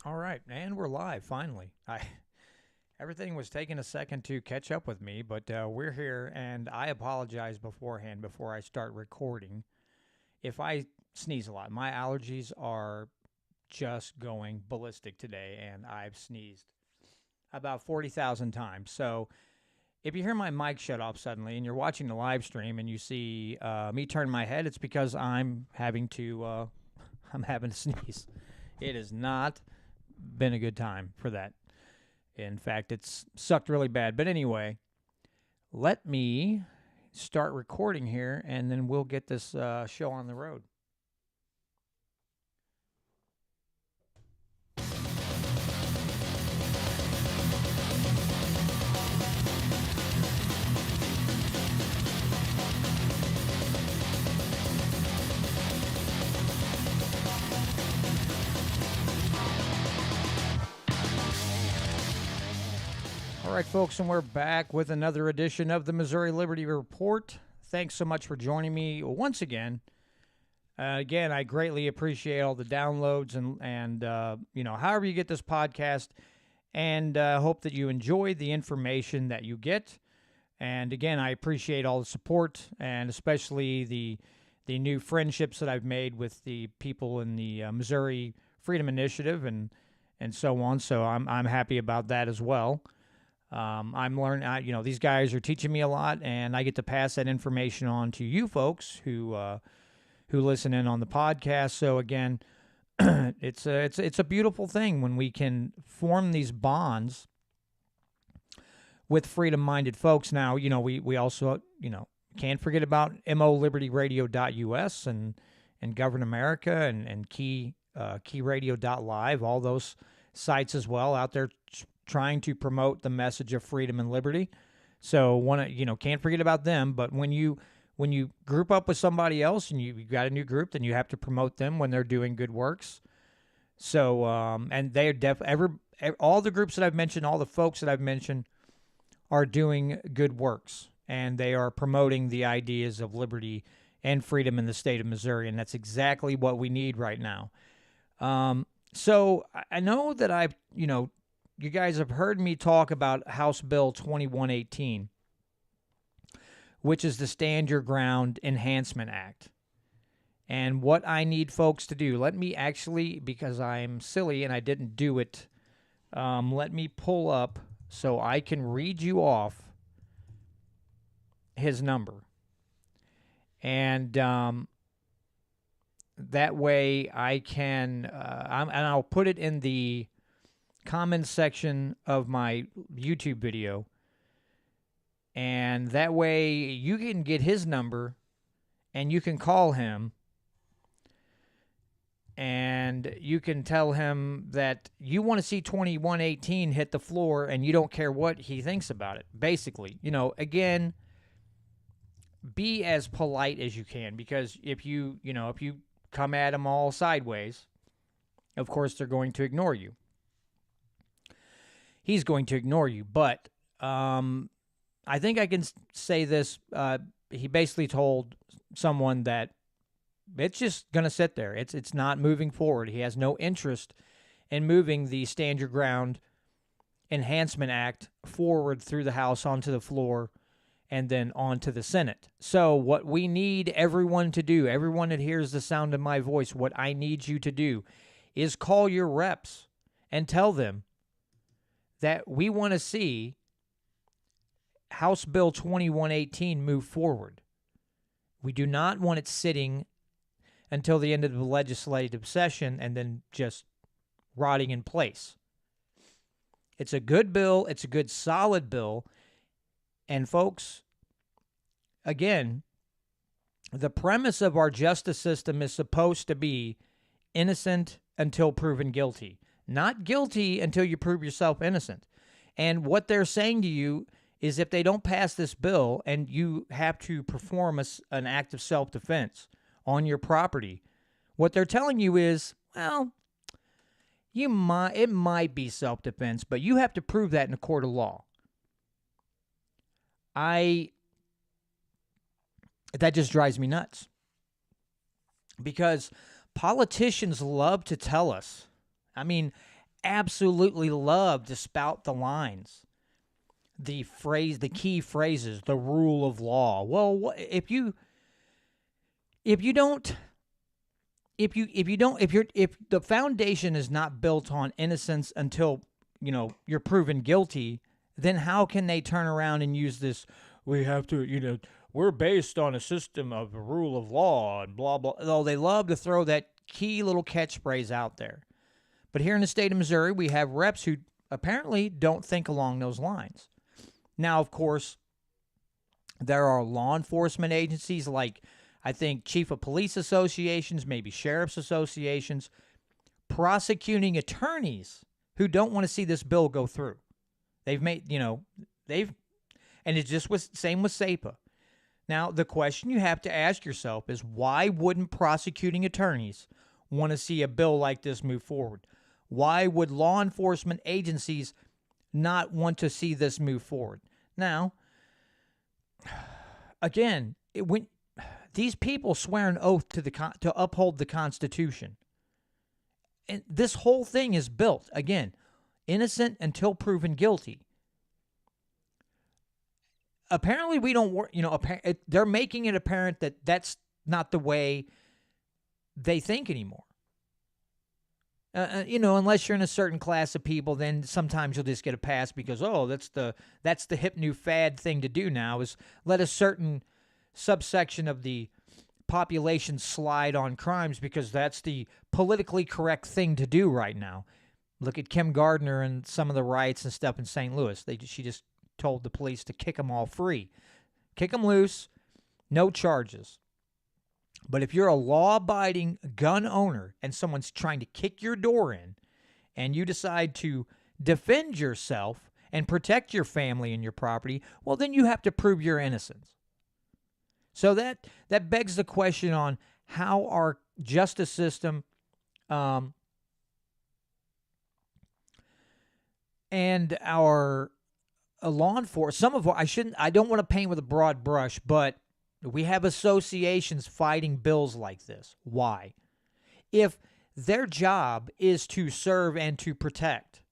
All right, and we're live finally. I Everything was taking a second to catch up with me, but we're here, and I apologize beforehand before I start recording. If I sneeze a lot, my allergies are just going ballistic today, and I've sneezed about 40,000 times. So if you hear my mic shut off suddenly, and you're watching the live stream, and you see me turn my head, it's because I'm having to I'm having to sneeze. It has not been a good time for that. In fact, it's sucked really bad. But anyway, let me start recording here, and then we'll get this show on the road. All right, folks, and we're back with another edition of the Missouri Liberty Report. Thanks so much for joining me once again. Again, I greatly appreciate all the downloads and however you get this podcast, and hope that you enjoy the information that you get. And again, I appreciate all the support, and especially the new friendships that I've made with the people in the Missouri Freedom Initiative and so on. So I'm happy about that as well. I'm learning, these guys are teaching me a lot, and I get to pass that information on to you folks who listen in on the podcast. So again, it's a beautiful thing when we can form these bonds with freedom-minded folks. Now, we also, can't forget about molibertyradio.us and Govern America and keyradio.live, all those sites as well out there trying to promote the message of freedom and liberty. So can't forget about them. But when you group up with somebody else and you got a new group, then you have to promote them when they're doing good works. So and they are all the groups that I've mentioned, all the folks that I've mentioned are doing good works, and they are promoting the ideas of liberty and freedom in the state of Missouri, and that's exactly what we need right now. So I know that you guys have heard me talk about House Bill 2118, which is the Stand Your Ground Enhancement Act. And what I need folks to do, let me actually, because I'm silly and I didn't do it, let me pull up so I can read you off his number. And that way I can, and I'll put it in the comments section of my YouTube video, and that way you can get his number and you can call him and you can tell him that you want to see 2118 hit the floor and you don't care what he thinks about it. Basically, again, be as polite as you can, because if you come at them all sideways, of course they're going to ignore you. He's going to ignore you. But I think I can say this. He basically told someone that it's just going to sit there. It's not moving forward. He has no interest in moving the Stand Your Ground Enhancement Act forward through the House onto the floor and then onto the Senate. So what we need everyone to do, everyone that hears the sound of my voice, what I need you to do is call your reps and tell them that we want to see House Bill 2118 move forward. We do not want it sitting until the end of the legislative session and then just rotting in place. It's a good bill. It's a good, solid bill. And folks, again, the premise of our justice system is supposed to be innocent until proven guilty. Not guilty until you prove yourself innocent. And what they're saying to you is if they don't pass this bill and you have to perform an act of self-defense on your property, what they're telling you is, well, it might be self-defense, but you have to prove that in a court of law. That just drives me nuts, because politicians love to tell us. I mean, absolutely love to spout the lines, the key phrases, the rule of law. Well, if you don't if the foundation is not built on innocence until you're proven guilty, then how can they turn around and use this? We have to, we're based on a system of a rule of law and blah blah. Oh, they love to throw that key little catchphrase out there. But here in the state of Missouri, we have reps who apparently don't think along those lines. Now, of course, there are law enforcement agencies like, I think, chief of police associations, maybe sheriff's associations, prosecuting attorneys who don't want to see this bill go through. They've made, and it's just same with SEPA. Now, the question you have to ask yourself is, why wouldn't prosecuting attorneys want to see a bill like this move forward? Why would law enforcement agencies not want to see this move forward? Now, again, when these people swear an oath to uphold the Constitution, and this whole thing is built, again, innocent until proven guilty. Apparently, we don't work. They're making it apparent that that's not the way they think anymore. Unless you're in a certain class of people, then sometimes you'll just get a pass because, that's the hip new fad thing to do now, is let a certain subsection of the population slide on crimes because that's the politically correct thing to do right now. Look at Kim Gardner and some of the riots and stuff in St. Louis. She just told the police to kick them all free. Kick them loose, no charges. But if you're a law-abiding gun owner and someone's trying to kick your door in and you decide to defend yourself and protect your family and your property, well, then you have to prove your innocence. So that begs the question on how our justice system and our law enforcement, I don't want to paint with a broad brush, but we have associations fighting bills like this. Why? If their job is to serve and to protect,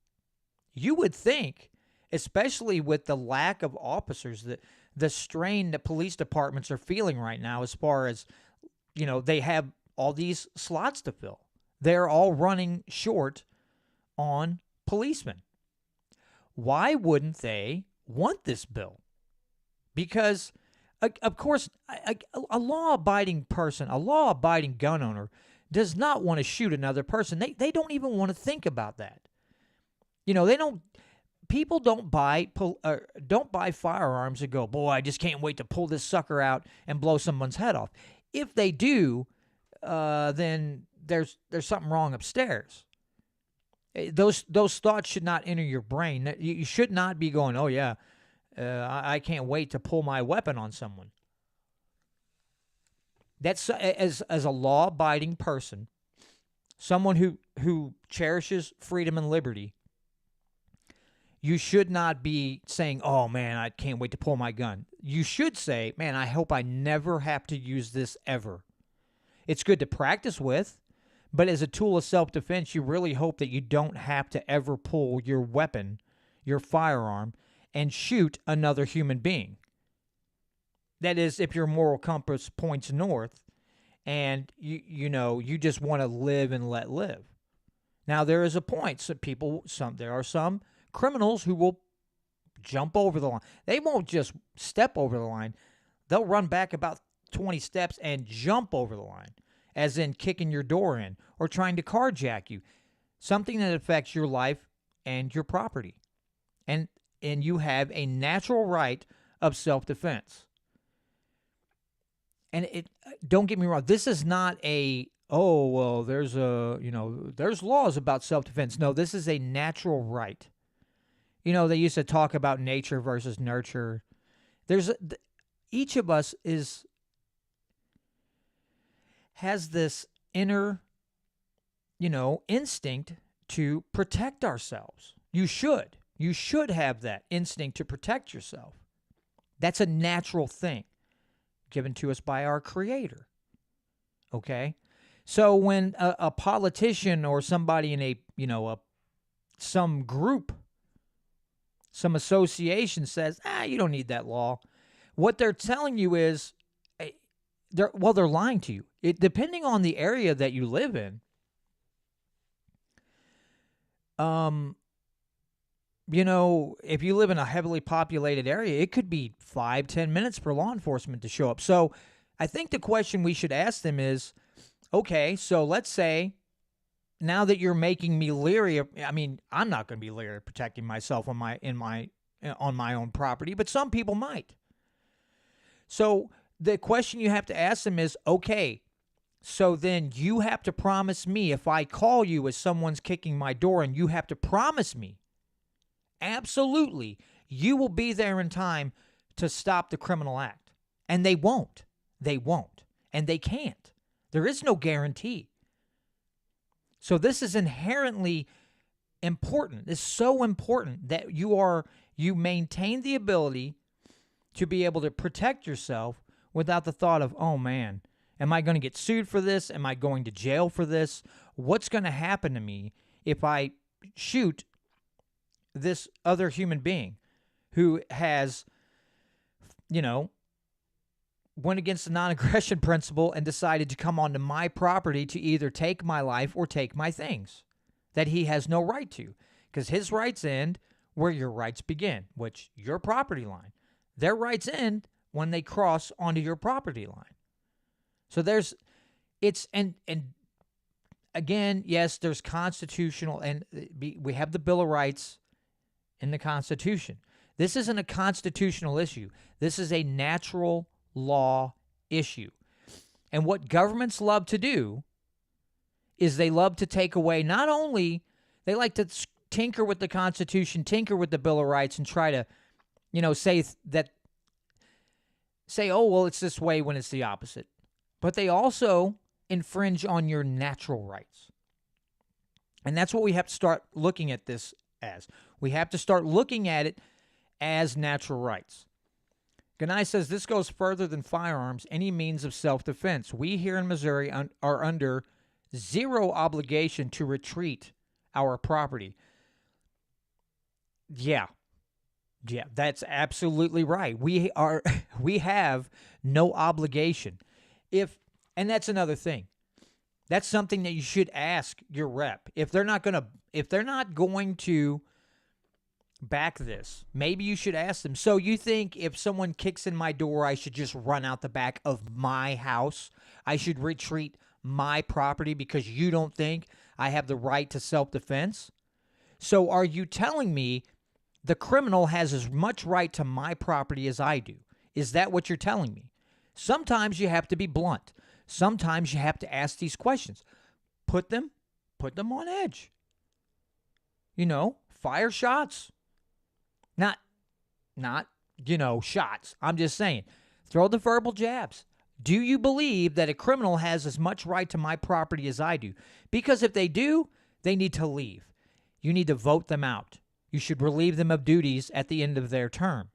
you would think, especially with the lack of officers, that the strain that police departments are feeling right now, as far as, they have all these slots to fill. They're all running short on policemen. Why wouldn't they want this bill? Because, of course, a law-abiding person, a law-abiding gun owner, does not want to shoot another person. They don't even want to think about that. People don't buy firearms and go, boy, I just can't wait to pull this sucker out and blow someone's head off. If they do, then there's something wrong upstairs. Those thoughts should not enter your brain. You should not be going, oh yeah, I can't wait to pull my weapon on someone. That's as a law-abiding person, someone who cherishes freedom and liberty. You should not be saying, oh, man, I can't wait to pull my gun. You should say, man, I hope I never have to use this ever. It's good to practice with, but as a tool of self-defense, you really hope that you don't have to ever pull your weapon, your firearm, and shoot another human being. That is, if your moral compass points north and you just want to live and let live. Now, there is a point. There are some criminals who will jump over the line. They won't just step over the line. They'll run back about 20 steps and jump over the line, as in kicking your door in or trying to carjack you, something that affects your life and your property. And you have a natural right of self-defense. And don't get me wrong, this is not there's laws about self-defense. No, this is a natural right. They used to talk about nature versus nurture. Each of us has this inner, instinct to protect ourselves. You should have that instinct to protect yourself. That's a natural thing given to us by our Creator. Okay? So when a politician or somebody in a some group, some association says, you don't need that law. What they're telling you is, they're lying to you. Depending on the area that you live in, if you live in a heavily populated area, it could be 5-10 minutes for law enforcement to show up. So I think the question we should ask them is, okay, so let's say now that you're making me leery of, I'm not going to be leery of protecting myself on my own property, but some people might. So the question you have to ask them is, okay, so then you have to promise me, if I call you as someone's kicking my door, and you have to promise me, absolutely, you will be there in time to stop the criminal act. And they won't. They won't. And they can't. There is no guarantee. So this is inherently important. It's so important that you maintain the ability to be able to protect yourself without the thought of, oh man, am I going to get sued for this? Am I going to jail for this? What's going to happen to me if I shoot this other human being who has, went against the non-aggression principle and decided to come onto my property to either take my life or take my things that he has no right to, because his rights end where your rights begin, which your property line. Their rights end when they cross onto your property line. So and again, yes, there's constitutional, and we have the Bill of Rights in the Constitution. This isn't a constitutional issue. This is a natural law issue. And what governments love to do is they love to take away, not only, they like to tinker with the Constitution, tinker with the Bill of Rights, and try to, say, oh, well, it's this way when it's the opposite. But they also infringe on your natural rights. And that's what we have to start looking at this as. We have to start looking at it as natural rights. Ganai says, this goes further than firearms, any means of self-defense. We here in Missouri are under zero obligation to retreat our property. Yeah, that's absolutely right. We have no obligation. And that's another thing. That's something that you should ask your rep. If they're not going to back this, maybe you should ask them. So you think if someone kicks in my door, I should just run out the back of my house? I should retreat my property because you don't think I have the right to self-defense? So are you telling me the criminal has as much right to my property as I do? Is that what you're telling me? Sometimes you have to be blunt. Sometimes you have to ask these questions. Put them on edge. Fire shots. Not shots. I'm just saying, throw the verbal jabs. Do you believe that a criminal has as much right to my property as I do? Because if they do, they need to leave. You need to vote them out. You should relieve them of duties at the end of their term.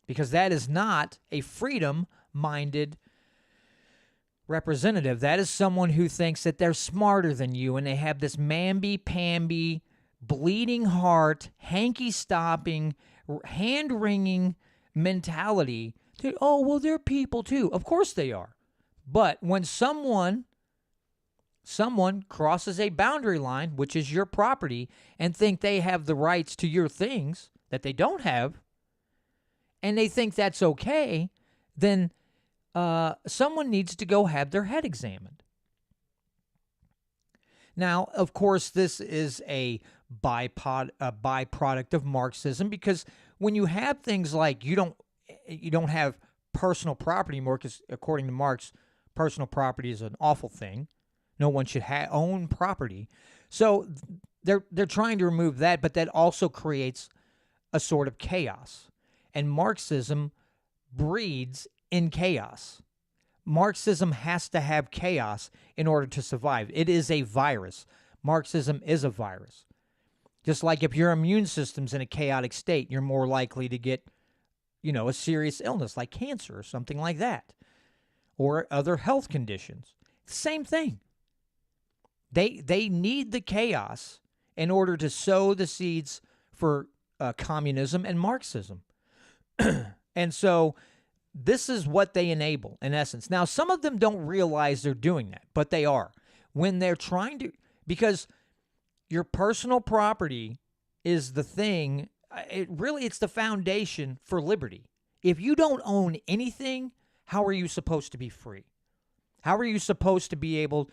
Because that is not a freedom-minded representative. That is someone who thinks that they're smarter than you, and they have this mamby-pamby, bleeding heart, hanky-stopping, hand-wringing mentality. Oh, well, they're people too. Of course they are. But when someone crosses a boundary line, which is your property, and think they have the rights to your things that they don't have, and they think that's okay, then someone needs to go have their head examined. Now, of course, this is a byproduct of Marxism, because when you have things like you don't have personal property anymore, because according to Marx, personal property is an awful thing. No one should own property. So they're trying to remove that, but that also creates a sort of chaos. And Marxism breeds in chaos. Marxism has to have chaos in order to survive. It is a virus. Marxism is a virus. Just like if your immune system's in a chaotic state, you're more likely to get, a serious illness like cancer or something like that, or other health conditions. Same thing. They need the chaos, in order to sow the seeds for communism and Marxism. And so this is what they enable, in essence. Now, some of them don't realize they're doing that, but they are. When they're trying to, because your personal property is the thing, it's the foundation for liberty. If you don't own anything, how are you supposed to be free? How are you supposed to be able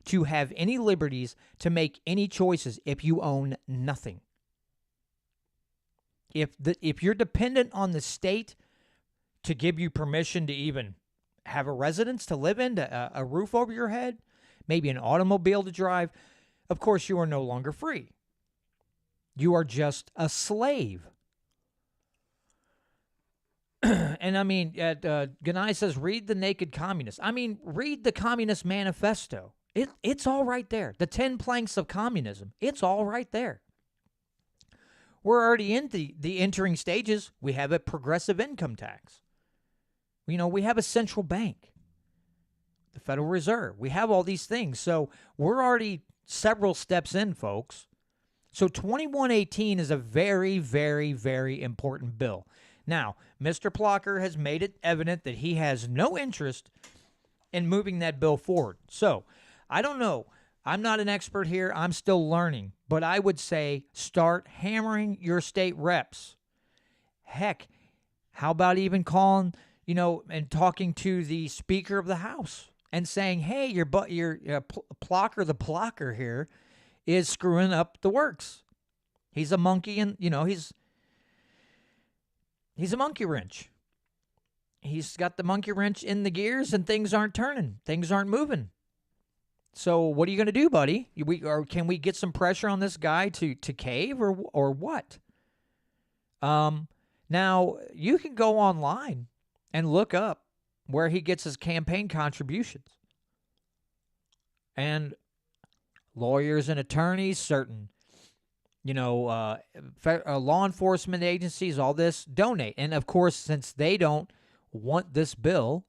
to have any liberties, to make any choices, if you own nothing? If you're dependent on the state to give you permission to even have a residence to live in, a roof over your head, maybe an automobile to drive, of course you are no longer free. You are just a slave. And I mean, Ganai says, read The Naked Communist. I mean, read the Communist Manifesto. It's all right there. The 10 planks of communism. It's all right there. We're already in the entering stages. We have a progressive income tax. We have a central bank, the Federal Reserve. We have all these things. So we're already several steps in, folks. So 2118 is a very, very, very important bill. Now, Mr. Plocker has made it evident that he has no interest in moving that bill forward. So I don't know. I'm not an expert here. I'm still learning. But I would say start hammering your state reps. Heck, how about even calling, and talking to the Speaker of the House and saying, hey, your Plocker the Plocker here is screwing up the works. He's a monkey, and, he's a monkey wrench. He's got the monkey wrench in the gears, and things aren't turning. Things aren't moving. So what are you going to do, buddy? Can we get some pressure on this guy to cave, or what? Now, you can go online and look up where he gets his campaign contributions. And lawyers and attorneys, certain, law enforcement agencies, all this, donate. And, of course, since they don't want this bill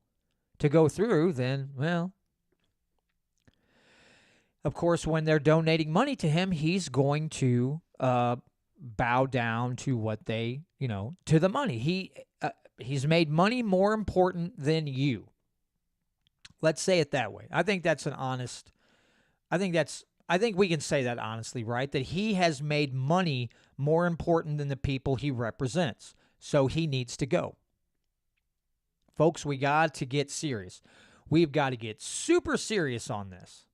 to go through, then, well, of course, when they're donating money to him, he's going to bow down to what they, to the money. He's made money more important than you. Let's say it that way. I think that's I think we can say that honestly, right? That he has made money more important than the people he represents. So he needs to go. Folks, we got to get serious. We've got to get super serious on this.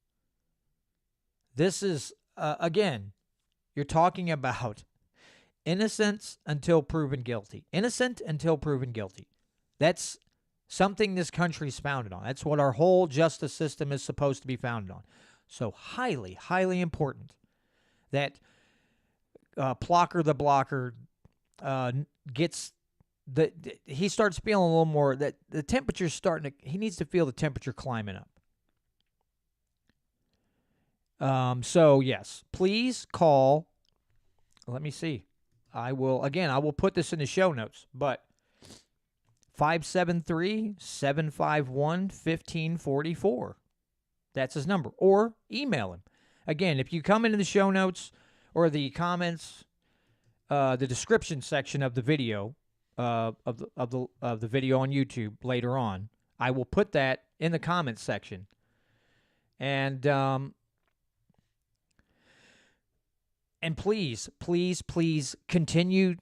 This is, again, you're talking about innocence until proven guilty. Innocent until proven guilty. That's something this country's founded on. That's what our whole justice system is supposed to be founded on. So highly, highly important that Plocker the Blocker gets he starts feeling a little more, that the temperature's starting to, he needs to feel the temperature climbing up. So yes, please call. Let me see. I will put this in the show notes, but 573-751-1544. That's his number. Or email him. Again, if you come into the show notes or the comments, the description section of the video, of the video on YouTube later on, I will put that in the comments section. And please, please, please continue.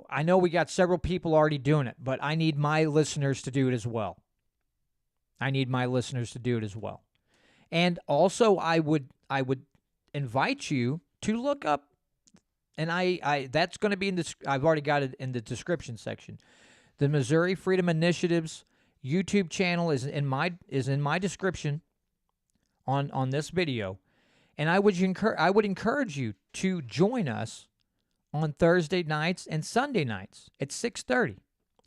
I know we got several people already doing it, but I need my listeners to do it as well. And also, I would invite you to look up, and I that's going to be in this. I've already got it in the description section. The Missouri Freedom Initiative's YouTube channel is in my description on this video. And I would encourage you to join us on Thursday nights and Sunday nights at 6:30.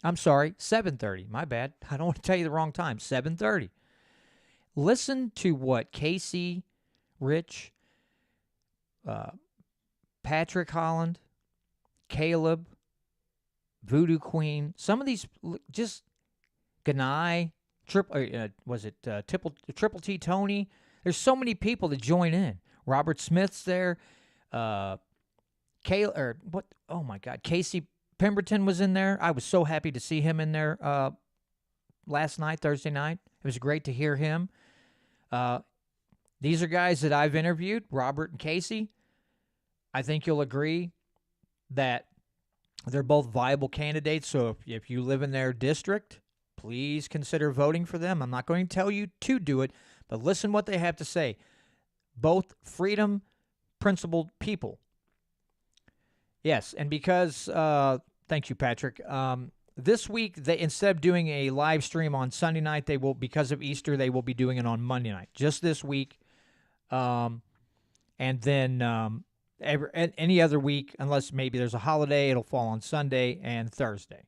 I'm sorry, 7:30. My bad. I don't want to tell you the wrong time. 7:30. Listen to what Casey, Rich, Patrick Holland, Caleb, Voodoo Queen, some of these, just Ganai, Triple T Tony. There's so many people that join in. Robert Smith's there. or what? Oh my God, Casey Pemberton was in there. I was so happy to see him in there last night, Thursday night. It was great to hear him. These are guys that I've interviewed, Robert and Casey. I think you'll agree that they're both viable candidates. So if you live in their district, please consider voting for them. I'm not going to tell you to do it, but listen what they have to say. Both freedom-principled people. Yes, and because, thank you, Patrick. This week, instead of doing a live stream on Sunday night, because of Easter, they will be doing it on Monday night. Just this week, and then any other week, unless maybe there's a holiday, it'll fall on Sunday and Thursday.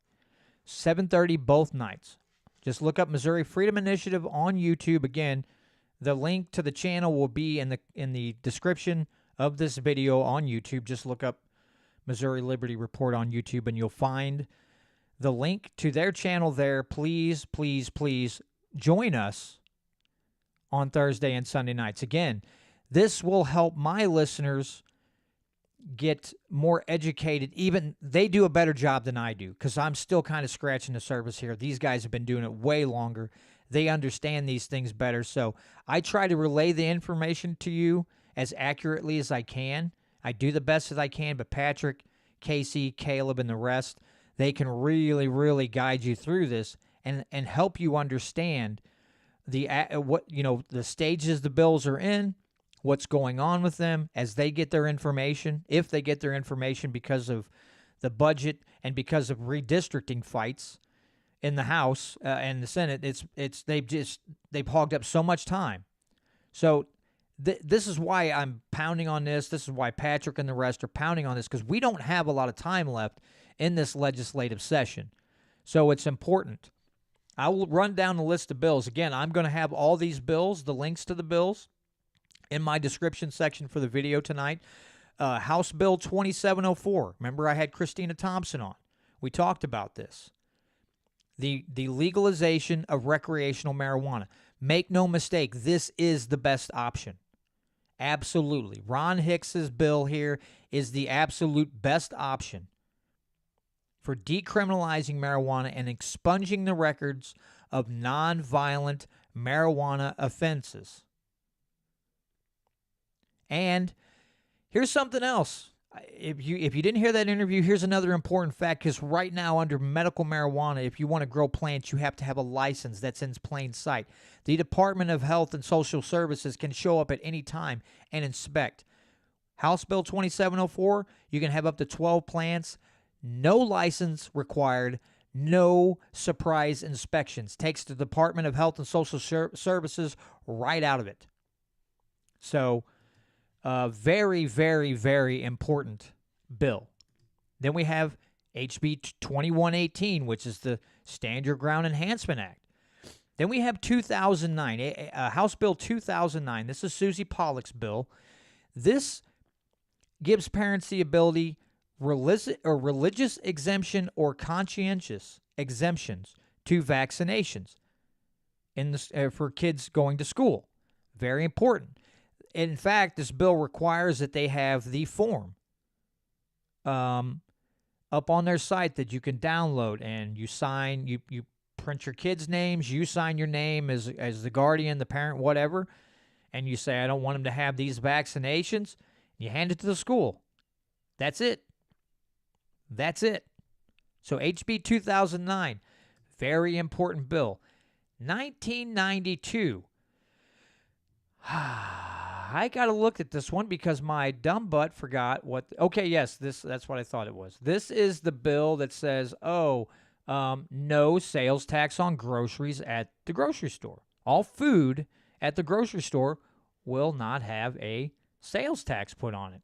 7:30 both nights. Just look up Missouri Freedom Initiative on YouTube. Again, the link to the channel will be in the description of this video on YouTube. Just look up Missouri Liberty Report on YouTube, and you'll find the link to their channel there. Please, please, please join us on Thursday and Sunday nights. Again, this will help my listeners get more educated. Even they do a better job than I do, because I'm still kind of scratching the surface here. These guys have been doing it way longer. They understand these things better. So I try to relay the information to you as accurately as I can. I do the best that I can, but Patrick, Casey, Caleb, and the rest, they can really, really guide you through this and help you understand the stages the bills are in, what's going on with them as they get their information, if they get their information because of the budget and because of redistricting fights in the House and the Senate. They've hogged up so much time. So this is why I'm pounding on this. This is why Patrick and the rest are pounding on this, because we don't have a lot of time left in this legislative session. So it's important. I will run down the list of bills. Again, I'm going to have all these bills, the links to the bills, in my description section for the video tonight. House Bill 2704. Remember, I had Christina Thompson on. We talked about this. The legalization of recreational marijuana. Make no mistake, this is the best option. Absolutely. Ron Hicks's bill here is the absolute best option for decriminalizing marijuana and expunging the records of nonviolent marijuana offenses. And here's something else. If you didn't hear that interview, here's another important fact, because right now under medical marijuana, if you want to grow plants, you have to have a license that's in plain sight. The Department of Health and Social Services can show up at any time and inspect. House Bill 2704, you can have up to 12 plants, no license required, no surprise inspections. Takes the Department of Health and Social Services right out of it. So, very, very, very important bill. Then we have HB 2118, which is the Stand Your Ground Enhancement Act. Then we have 2009, House Bill 2009. This is Susie Pollack's bill. This gives parents the ability, religious exemption or conscientious exemptions to vaccinations for kids going to school. Very important. In fact, this bill requires that they have the form up on their site that you can download, and you sign, you print your kids' names, you sign your name as the guardian, the parent, whatever, and you say, I don't want them to have these vaccinations. You hand it to the school. That's it. That's it. So HB 2009, very important bill. 1992. I got to look at this one because my dumb butt forgot what. Okay, yes, that's what I thought it was. This is the bill that says, no sales tax on groceries at the grocery store. All food at the grocery store will not have a sales tax put on it.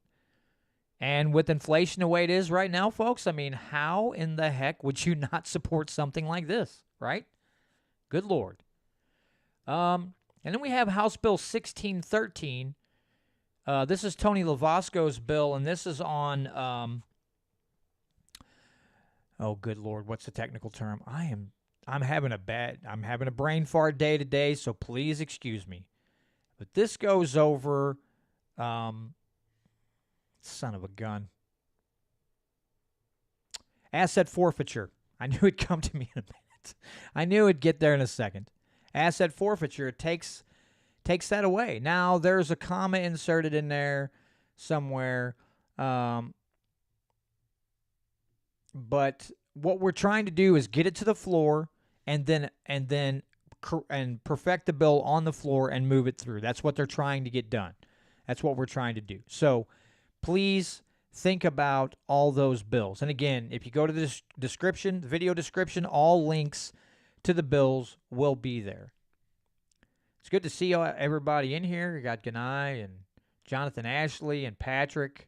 And with inflation the way it is right now, folks, I mean, how in the heck would you not support something like this, right? Good Lord. And then we have House Bill 1613. This is Tony Lavasco's bill, and this is on, oh, good Lord, what's the technical term? I'm having a brain fart day today, so please excuse me. But this goes over Son of a gun. Asset forfeiture. I knew it'd come to me in a minute. I knew it'd get there in a second. Asset forfeiture takes that away. Now, there's a comma inserted in there somewhere. But what we're trying to do is get it to the floor and then perfect the bill on the floor and move it through. That's what they're trying to get done. That's what we're trying to do. So please think about all those bills. And again, if you go to the description, the video description, all links to the bills will be there. It's good to see everybody in here. You got Ganai and Jonathan Ashley and Patrick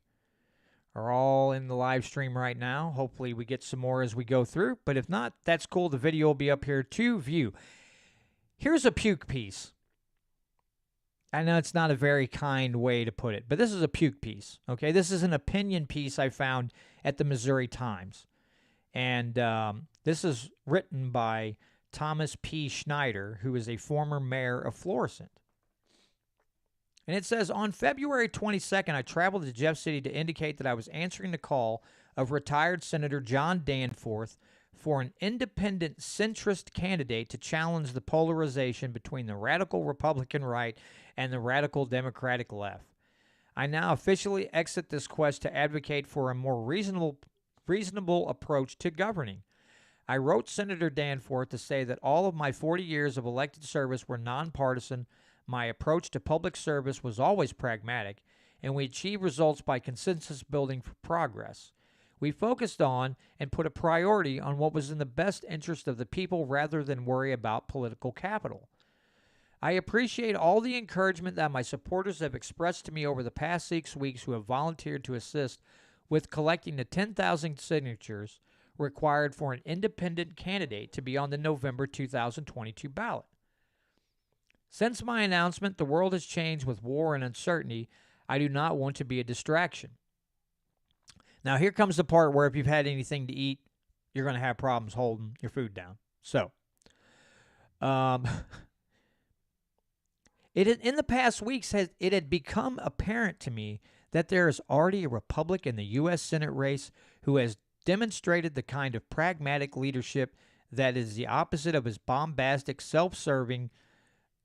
are all in the live stream right now. Hopefully we get some more as we go through. But if not, that's cool. The video will be up here to view. Here's a puke piece. I know it's not a very kind way to put it, but this is a puke piece. Okay, this is an opinion piece I found at the Missouri Times. And this is written by Thomas P. Schneider, who is a former mayor of Florissant. And it says, on February 22nd, I traveled to Jeff City to indicate that I was answering the call of retired Senator John Danforth for an independent centrist candidate to challenge the polarization between the radical Republican right and the radical Democratic left. I now officially exit this quest to advocate for a more reasonable approach to governing. I wrote Senator Danforth to say that all of my 40 years of elected service were nonpartisan. My approach to public service was always pragmatic, and we achieved results by consensus building for progress. We focused on and put a priority on what was in the best interest of the people rather than worry about political capital. I appreciate all the encouragement that my supporters have expressed to me over the past 6 weeks who have volunteered to assist with collecting the 10,000 signatures required for an independent candidate to be on the November 2022 ballot. Since my announcement, the world has changed with war and uncertainty. I do not want to be a distraction. Now, here comes the part where if you've had anything to eat, you're going to have problems holding your food down. So, in the past weeks, it had become apparent to me that there is already a Republican in the U.S. Senate race who has demonstrated the kind of pragmatic leadership that is the opposite of his bombastic, self-serving,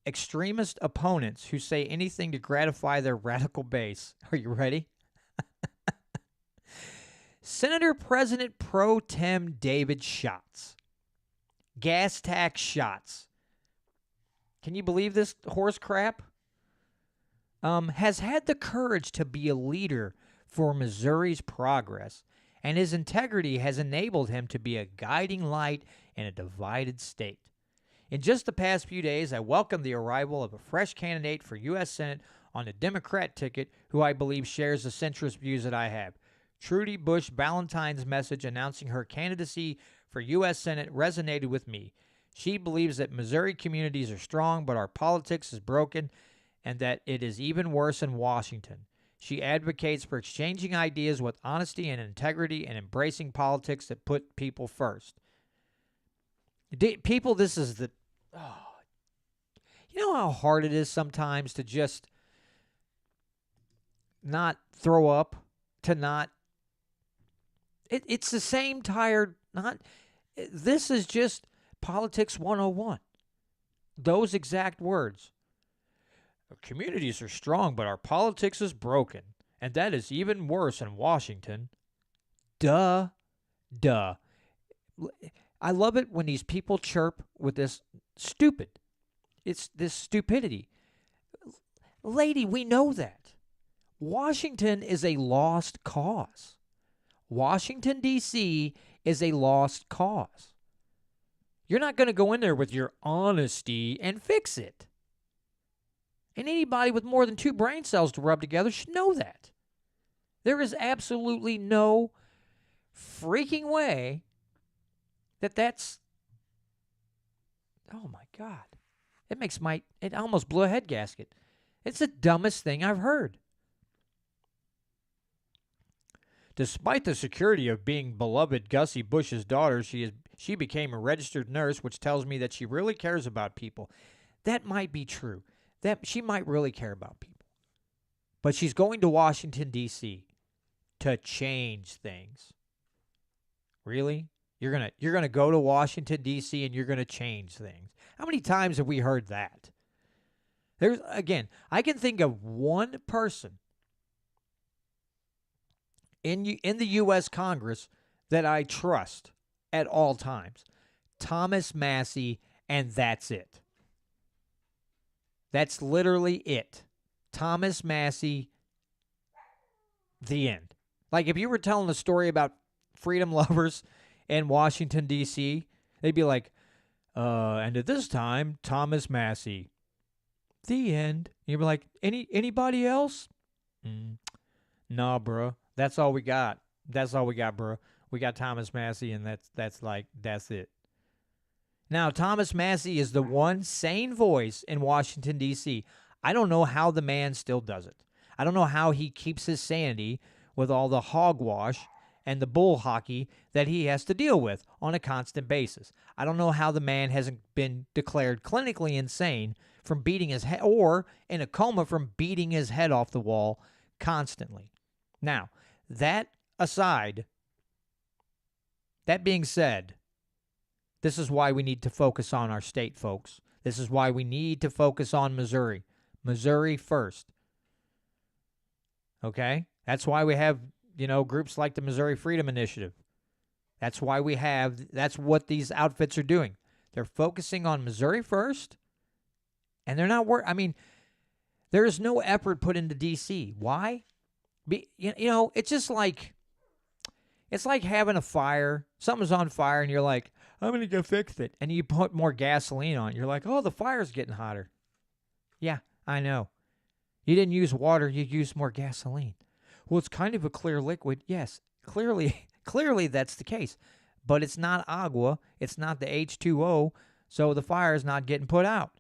extremist opponents who say anything to gratify their radical base. Are you ready? Senator President Pro Tem David Schatz. Gas tax Schatz. Can you believe this horse crap? Has had the courage to be a leader for Missouri's progress, and his integrity has enabled him to be a guiding light in a divided state. In just the past few days, I welcomed the arrival of a fresh candidate for U.S. Senate on the Democrat ticket who I believe shares the centrist views that I have. Trudy Bush Ballantyne's message announcing her candidacy for U.S. Senate resonated with me. She believes that Missouri communities are strong, but our politics is broken, and that it is even worse in Washington. She advocates for exchanging ideas with honesty and integrity and embracing politics that put people first. People, this is the... Oh, you know how hard it is sometimes to just not throw up, to not... It's the same tired... This is just Politics 101. Those exact words. Our communities are strong, but our politics is broken. And that is even worse in Washington. Duh. I love it when these people chirp with this stupid. It's this stupidity. Lady, we know that. Washington is a lost cause. Washington, D.C. is a lost cause. You're not going to go in there with your honesty and fix it. And anybody with more than 2 brain cells to rub together should know that. There is absolutely no freaking way that's... Oh, my God. It almost blew a head gasket. It's the dumbest thing I've heard. Despite the security of being beloved Gussie Bush's daughter, she became a registered nurse, which tells me that she really cares about people. That might be true. That she might really care about people. But she's going to Washington, D.C. to change things. Really? You're gonna go to Washington, D.C., and you're gonna change things. How many times have we heard that? I can think of one person in the U.S. Congress that I trust at all times. Thomas Massie, and that's it. That's literally it. Thomas Massie, the end. Like if you were telling a story about freedom lovers in Washington, D.C., they'd be like, and at this time, Thomas Massie, the end. You'd be like, anybody else? Nah, bro. That's all we got. That's all we got, bro. We got Thomas Massie, and that's it. Now, Thomas Massie is the one sane voice in Washington, D.C. I don't know how the man still does it. I don't know how he keeps his sanity with all the hogwash and the bull hockey that he has to deal with on a constant basis. I don't know how the man hasn't been declared clinically insane from beating his head, or in a coma from beating his head off the wall constantly. Now, that aside, that being said, this is why we need to focus on our state, folks. This is why we need to focus on Missouri. Missouri first. Okay? That's why we have, groups like the Missouri Freedom Initiative. That's what these outfits are doing. They're focusing on Missouri first, and they're not there is no effort put into D.C. Why? It's just like, it's like having a fire. Something's on fire, and you're like, I'm going to go fix it. And you put more gasoline on it. You're like, oh, the fire's getting hotter. Yeah, I know. You didn't use water. You used more gasoline. Well, it's kind of a clear liquid. Yes, clearly that's the case. But it's not agua. It's not the H2O, so the fire is not getting put out.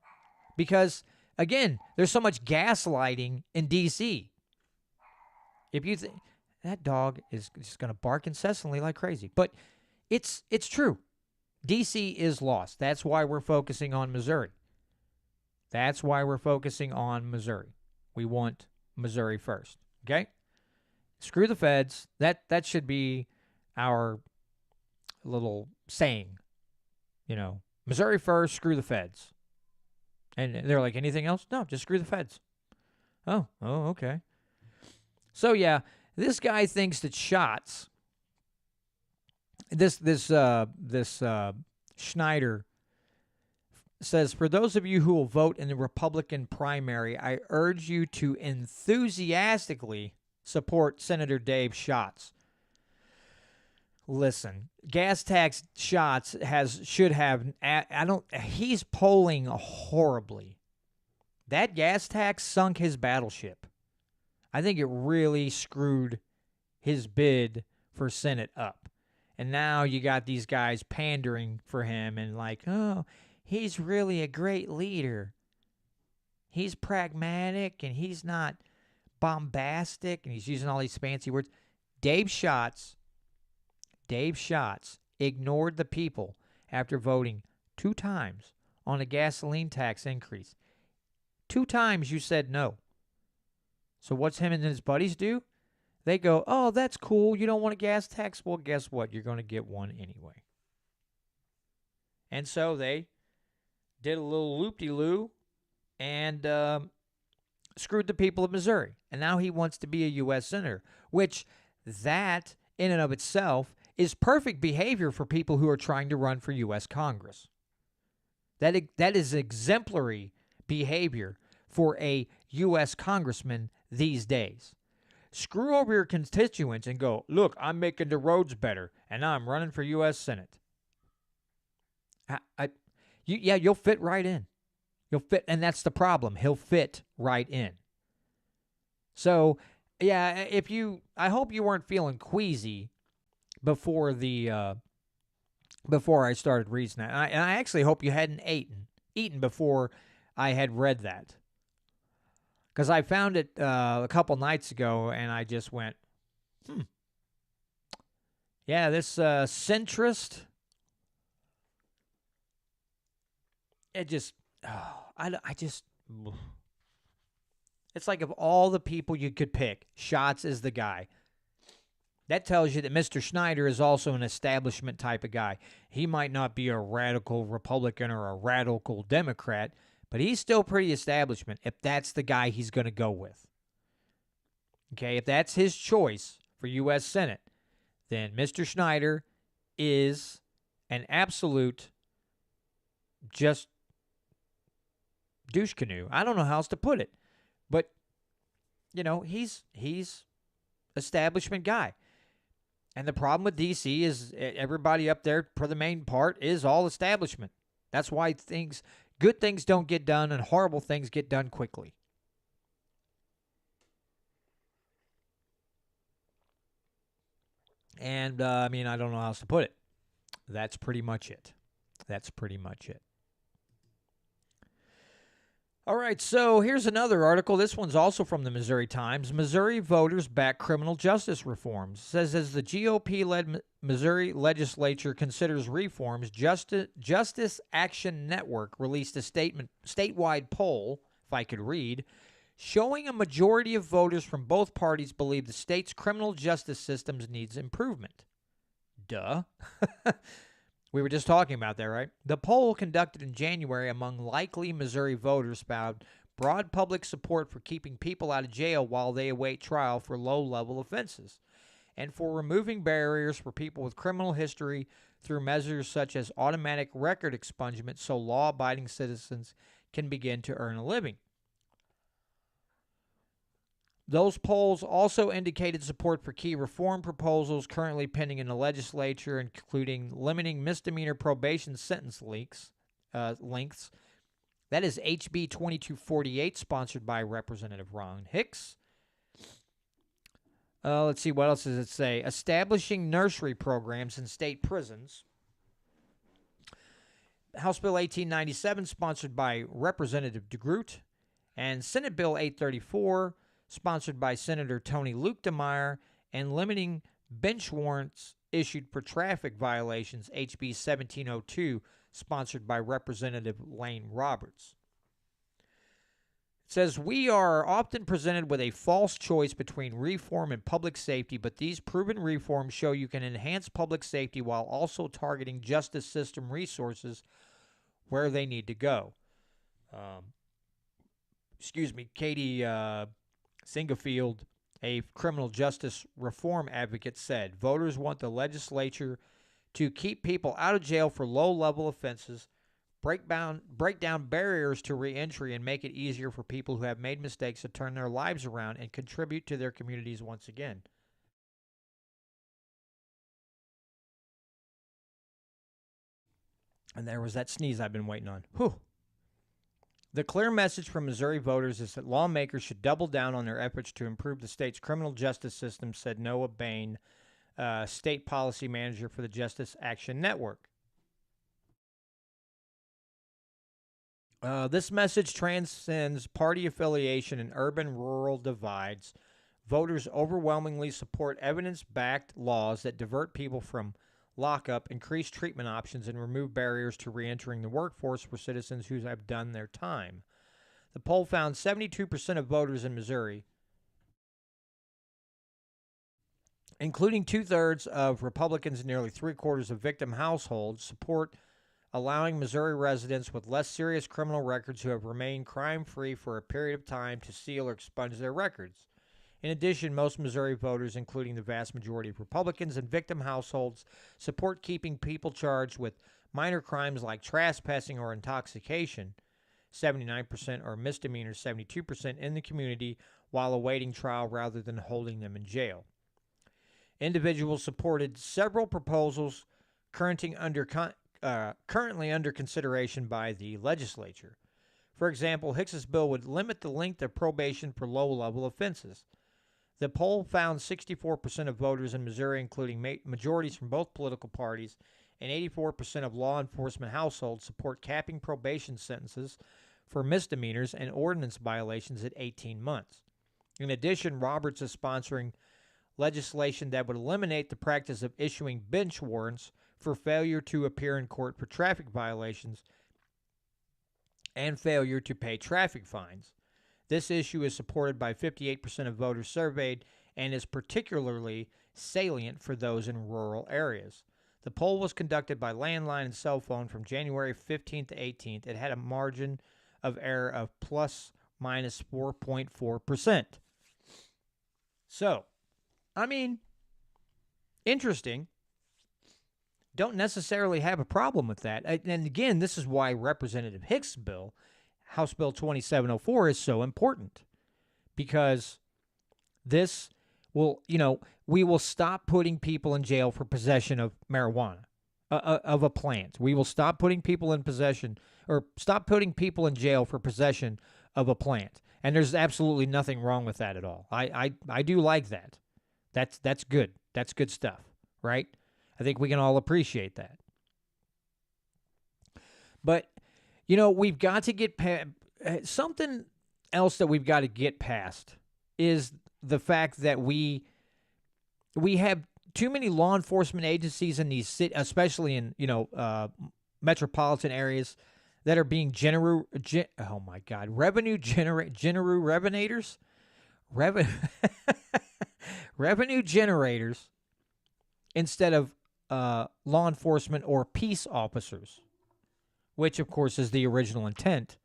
Because, again, there's so much gaslighting in D.C. If you think that dog is just going to bark incessantly like crazy. But it's true. D.C. is lost. That's why we're focusing on Missouri. We want Missouri first. Okay? Screw the feds. That should be our little saying. Missouri first, screw the feds. And they're like, anything else? No, just screw the feds. Oh, okay. So yeah, this guy thinks that shots. This Schneider says, for those of you who will vote in the Republican primary, I urge you to enthusiastically support Senator Dave Schatz. Listen, gas tax Schatz he's polling horribly. That gas tax sunk his battleship. I think it really screwed his bid for Senate up. And now you got these guys pandering for him and like, oh, he's really a great leader. He's pragmatic and he's not bombastic, and he's using all these fancy words. Dave Schatz ignored the people after voting 2 times on a gasoline tax increase. 2 times you said no. So what's him and his buddies do? They go, oh, that's cool. You don't want a gas tax? Well, guess what? You're going to get one anyway. And so they did a little loop-de-loo and screwed the people of Missouri. And now he wants to be a U.S. senator, which that in and of itself is perfect behavior for people who are trying to run for U.S. Congress. That is exemplary behavior for a U.S. congressman these days. Screw over your constituents and go, look, I'm making the roads better, and now I'm running for U.S. Senate. You'll fit right in. You'll fit, and that's the problem. He'll fit right in. So, yeah, I hope you weren't feeling queasy before I started reading that. And I actually hope you hadn't eaten before I had read that. Because I found it a couple nights ago, and I just went, yeah, this centrist, it just, it's like of all the people you could pick, Schatz is the guy. That tells you that Mr. Schneider is also an establishment type of guy. He might not be a radical Republican or a radical Democrat, but he's still pretty establishment if that's the guy he's going to go with. Okay, if that's his choice for U.S. Senate, then Mr. Schneider is an absolute just douche canoe. I don't know how else to put it, but he's establishment guy. And the problem with D.C. is everybody up there, for the main part, is all establishment. That's why good things don't get done and horrible things get done quickly. And, I don't know how else to put it. That's pretty much it. All right, so here's another article. This one's also from the Missouri Times. Missouri voters back criminal justice reforms. It says as the GOP-led Missouri legislature considers reforms, Justice Action Network released a statewide poll, if I could read, showing a majority of voters from both parties believe the state's criminal justice systems needs improvement. Duh. We were just talking about that, right? The poll conducted in January among likely Missouri voters found broad public support for keeping people out of jail while they await trial for low-level offenses, and for removing barriers for people with criminal history through measures such as automatic record expungement so law-abiding citizens can begin to earn a living. Those polls also indicated support for key reform proposals currently pending in the legislature, including limiting misdemeanor probation sentence lengths. That is HB 2248, sponsored by Representative Ron Hicks. Let's see, what else does it say? Establishing nursery programs in state prisons. House Bill 1897, sponsored by Representative DeGroot. And Senate Bill 834, sponsored by Senator Tony Luke DeMeyer, and limiting bench warrants issued for traffic violations, HB 1702, sponsored by Representative Lane Roberts. It says, we are often presented with a false choice between reform and public safety, but these proven reforms show you can enhance public safety while also targeting justice system resources where they need to go. Katie Singerfield, a criminal justice reform advocate, said, voters want the legislature to keep people out of jail for low-level offenses, break down barriers to reentry, and make it easier for people who have made mistakes to turn their lives around and contribute to their communities once again. And there was that sneeze I've been waiting on. Whew. The clear message from Missouri voters is that lawmakers should double down on their efforts to improve the state's criminal justice system, said Noah Bain, state policy manager for the Justice Action Network. This message transcends party affiliation and urban-rural divides. Voters overwhelmingly support evidence-backed laws that divert people from lockup, increase treatment options, and remove barriers to reentering the workforce for citizens who have done their time. The poll found 72% of voters in Missouri, including two-thirds of Republicans and nearly three-quarters of victim households, support allowing Missouri residents with less serious criminal records who have remained crime-free for a period of time to seal or expunge their records. In addition, most Missouri voters, including the vast majority of Republicans and victim households, support keeping people charged with minor crimes like trespassing or intoxication, 79%, or misdemeanors, 72%, in the community while awaiting trial rather than holding them in jail. Individuals supported several proposals currently under consideration by the legislature. For example, Hicks's bill would limit the length of probation for low-level offenses. The poll found 64% of voters in Missouri, including majorities from both political parties, and 84% of law enforcement households support capping probation sentences for misdemeanors and ordinance violations at 18 months. In addition, Roberts is sponsoring legislation that would eliminate the practice of issuing bench warrants for failure to appear in court for traffic violations and failure to pay traffic fines. This issue is supported by 58% of voters surveyed and is particularly salient for those in rural areas. The poll was conducted by landline and cell phone from January 15th to 18th. It had a margin of error of plus minus 4.4%. So, I mean, interesting. Don't necessarily have a problem with that. And again, this is why Representative Hicks' bill, House Bill 2704, is so important. Because this will, we will stop putting people in jail for possession of marijuana, of a plant. We will stop putting people in possession, or stop putting people in jail for possession of a plant. And there's absolutely nothing wrong with that at all. I do like that. That's good. That's good stuff, right? I think we can all appreciate that. But, we've got to get past something else that we've got to get past is the fact that we have too many law enforcement agencies in these cities, especially in metropolitan areas, that are being revenue generators instead of law enforcement or peace officers, which of course is the original intent.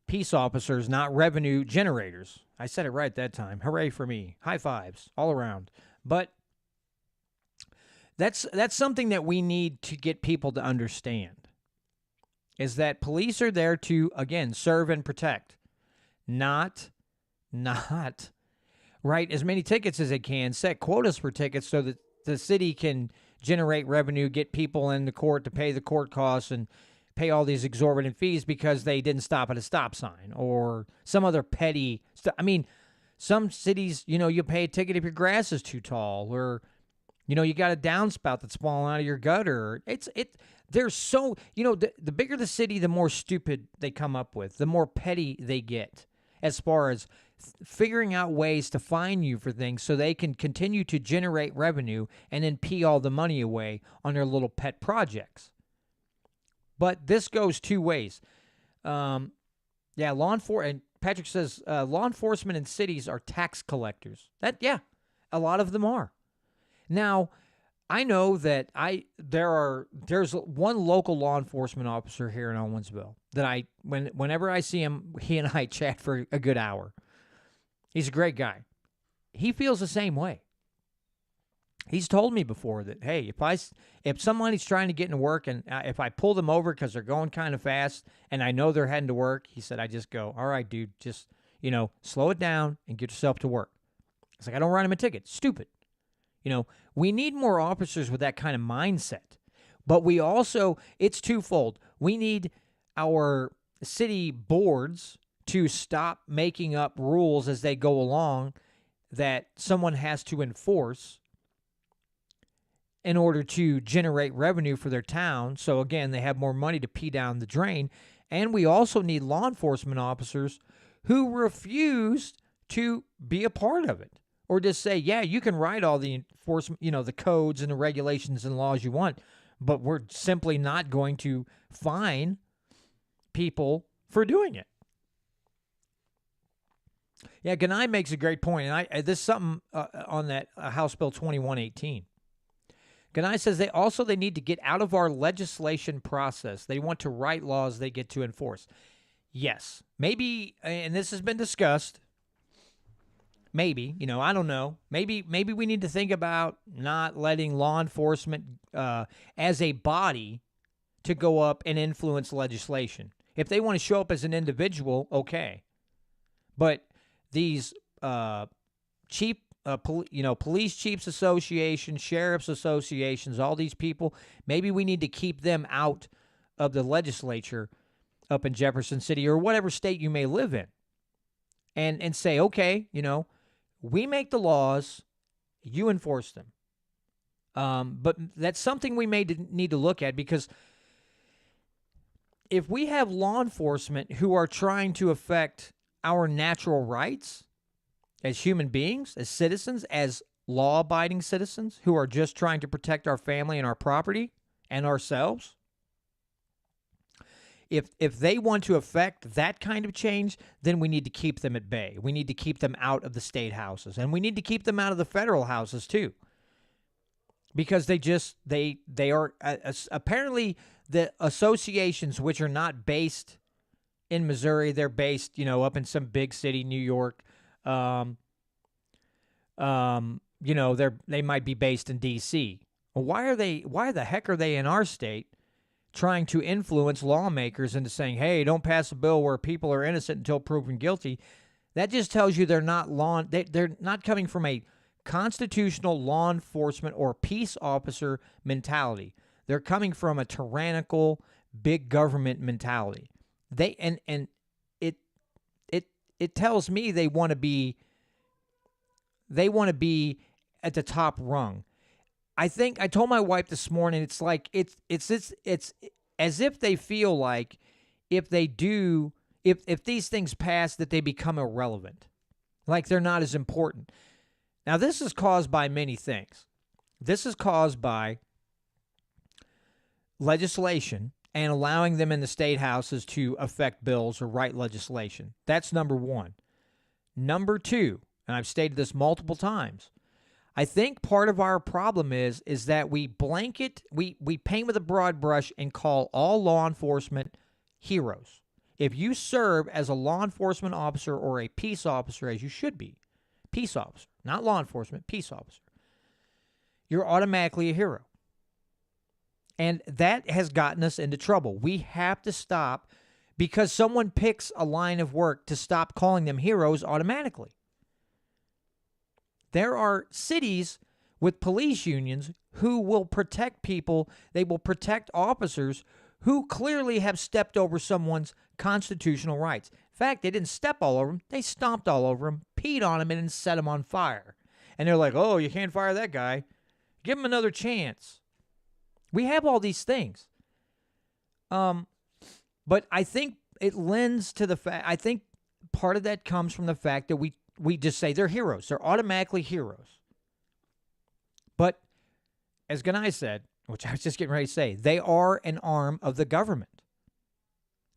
Peace officers, not revenue generators. I said it right that time. Hooray for me. High fives all around. But that's something that we need to get people to understand, is that police are there to, again, serve and protect, not write as many tickets as they can, set quotas for tickets so that the city can generate revenue, get people in the court to pay the court costs and pay all these exorbitant fees because they didn't stop at a stop sign or some other petty stuff. I mean, some cities, you pay a ticket if your grass is too tall, or you got a downspout that's falling out of your gutter. They're so, the bigger the city, the more stupid they come up with, the more petty they get as far as figuring out ways to fine you for things so they can continue to generate revenue and then pee all the money away on their little pet projects. But this goes two ways. Law enforcement, and Patrick says, law enforcement in cities are tax collectors. A lot of them are. Now, I know that there's one local law enforcement officer here in Owensville that whenever I see him, he and I chat for a good hour. He's a great guy. He feels the same way. He's told me before that, hey, if somebody's trying to get into work and if I pull them over because they're going kind of fast and I know they're heading to work, he said, I just go, all right, dude, just, slow it down and get yourself to work. It's like, I don't write him a ticket. Stupid. We need more officers with that kind of mindset. But we also, it's twofold. We need our city boards to stop making up rules as they go along that someone has to enforce in order to generate revenue for their town. So again, they have more money to pee down the drain. And we also need law enforcement officers who refuse to be a part of it, or just say, yeah, you can write all the enforcement, the codes and the regulations and laws you want, but we're simply not going to fine people for doing it. Yeah, Ganai makes a great point, and this is something on that House Bill 2118. Ganai says they need to get out of our legislation process. They want to write laws they get to enforce. Yes, maybe, and this has been discussed. Maybe, I don't know. Maybe we need to think about not letting law enforcement as a body to go up and influence legislation. If they want to show up as an individual, okay. But these cheap, police chiefs associations, sheriffs associations, all these people, maybe we need to keep them out of the legislature up in Jefferson City or whatever state you may live in, and say, okay, we make the laws, you enforce them. But that's something we may need to look at, because if we have law enforcement who are trying to affect our natural rights as human beings, as citizens, as law-abiding citizens who are just trying to protect our family and our property and ourselves, If they want to affect that kind of change, then we need to keep them at bay. We need to keep them out of the state houses, and we need to keep them out of the federal houses too, because they are apparently the associations, which are not based in Missouri, they're based up in some big city, New York. They might be based in D.C. Well, why the heck are they in our state trying to influence lawmakers into saying, hey, don't pass a bill where people are innocent until proven guilty? That just tells you they're not they're not coming from a constitutional law enforcement or peace officer mentality. They're coming from a tyrannical big government mentality. It tells me they want to be at the top rung. I think I told my wife this morning, it's like it's as if they feel like if these things pass that they become irrelevant, like they're not as important. Now, this is caused by many things. This is caused by legislation and allowing them in the state houses to affect bills or write legislation. That's number one. Number two, and I've stated this multiple times, I think part of our problem is that we paint with a broad brush and call all law enforcement heroes. If you serve as a law enforcement officer or a peace officer, as you should be, peace officer, not law enforcement, peace officer, you're automatically a hero. And that has gotten us into trouble. We have to stop, because someone picks a line of work, to stop calling them heroes automatically. There are cities with police unions who will protect people. They will protect officers who clearly have stepped over someone's constitutional rights. In fact, they didn't step all over them. They stomped all over them, peed on them, and then set them on fire. And they're like, oh, you can't fire that guy. Give him another chance. We have all these things. But I think it lends to the fact, I think part of that comes from the fact that we just say they're heroes. They're automatically heroes. But as Ganai said, which I was just getting ready to say, they are an arm of the government.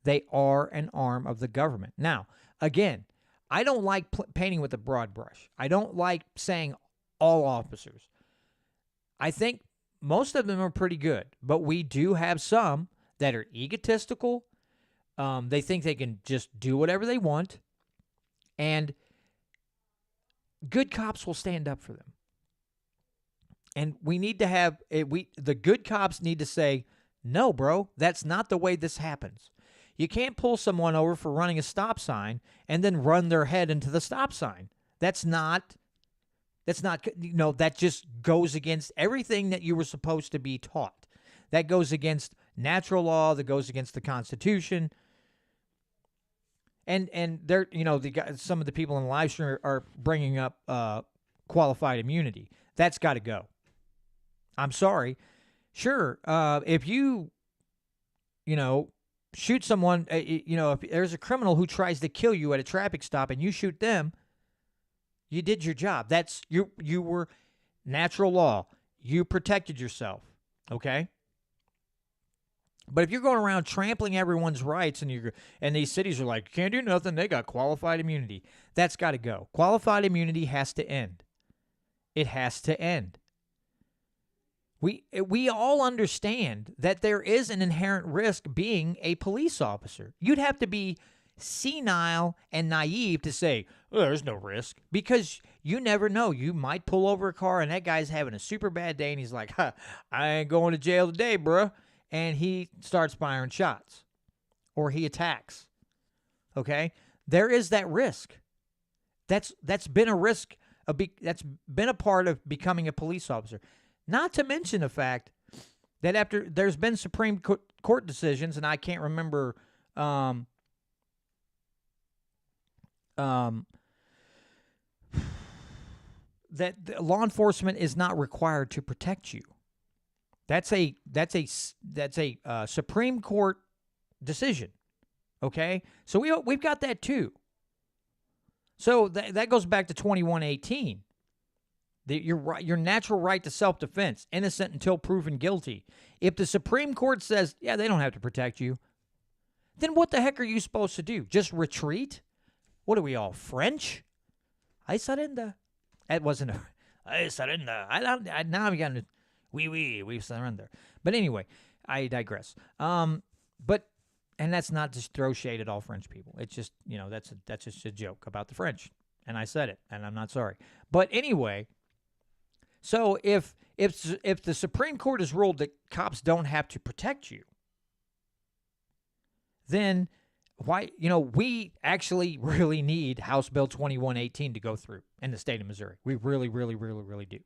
They are an arm of the government. Now, again, I don't like painting with a broad brush. I don't like saying all officers. I think most of them are pretty good, but we do have some that are egotistical. They think they can just do whatever they want, and good cops will stand up for them. And we need to have the good cops need to say, no, bro, that's not the way this happens. You can't pull someone over for running a stop sign and then run their head into the stop sign. That's not, that just goes against everything that you were supposed to be taught. That goes against natural law, that goes against the Constitution. And they're, some of the people in the live stream are bringing up qualified immunity. That's got to go. I'm sorry. Sure, if you shoot someone, if there's a criminal who tries to kill you at a traffic stop and you shoot them, you did your job. That's you were natural law. You protected yourself, okay? But if you're going around trampling everyone's rights and these cities are like, can't do nothing, they got qualified immunity, that's got to go. Qualified immunity has to end. It has to end. We all understand that there is an inherent risk being a police officer. You'd have to be senile and naive to say, oh, there's no risk, because you never know. You might pull over a car and that guy's having a super bad day and he's like, I ain't going to jail today, bruh. And he starts firing shots or he attacks. Okay? There is that risk. That's been a risk. That's been a part of becoming a police officer. Not to mention the fact that after there's been Supreme Court decisions, and I can't remember that law enforcement is not required to protect you. That's a Supreme Court decision. Okay, so we've got that too. So that goes back to 2118. Your natural right to self-defense, innocent until proven guilty. If the Supreme Court says, yeah, they don't have to protect you, then what the heck are you supposed to do? Just retreat? What are we all, French? I surrender. That wasn't a, I surrender. Now I'm getting, we surrender. But anyway, I digress. But, and that's not to throw shade at all French people. It's just, that's just a joke about the French. And I said it, and I'm not sorry. But anyway, so if the Supreme Court has ruled that cops don't have to protect you, then why, we actually really need House Bill 2118 to go through in the state of Missouri. We really, really, really, really do.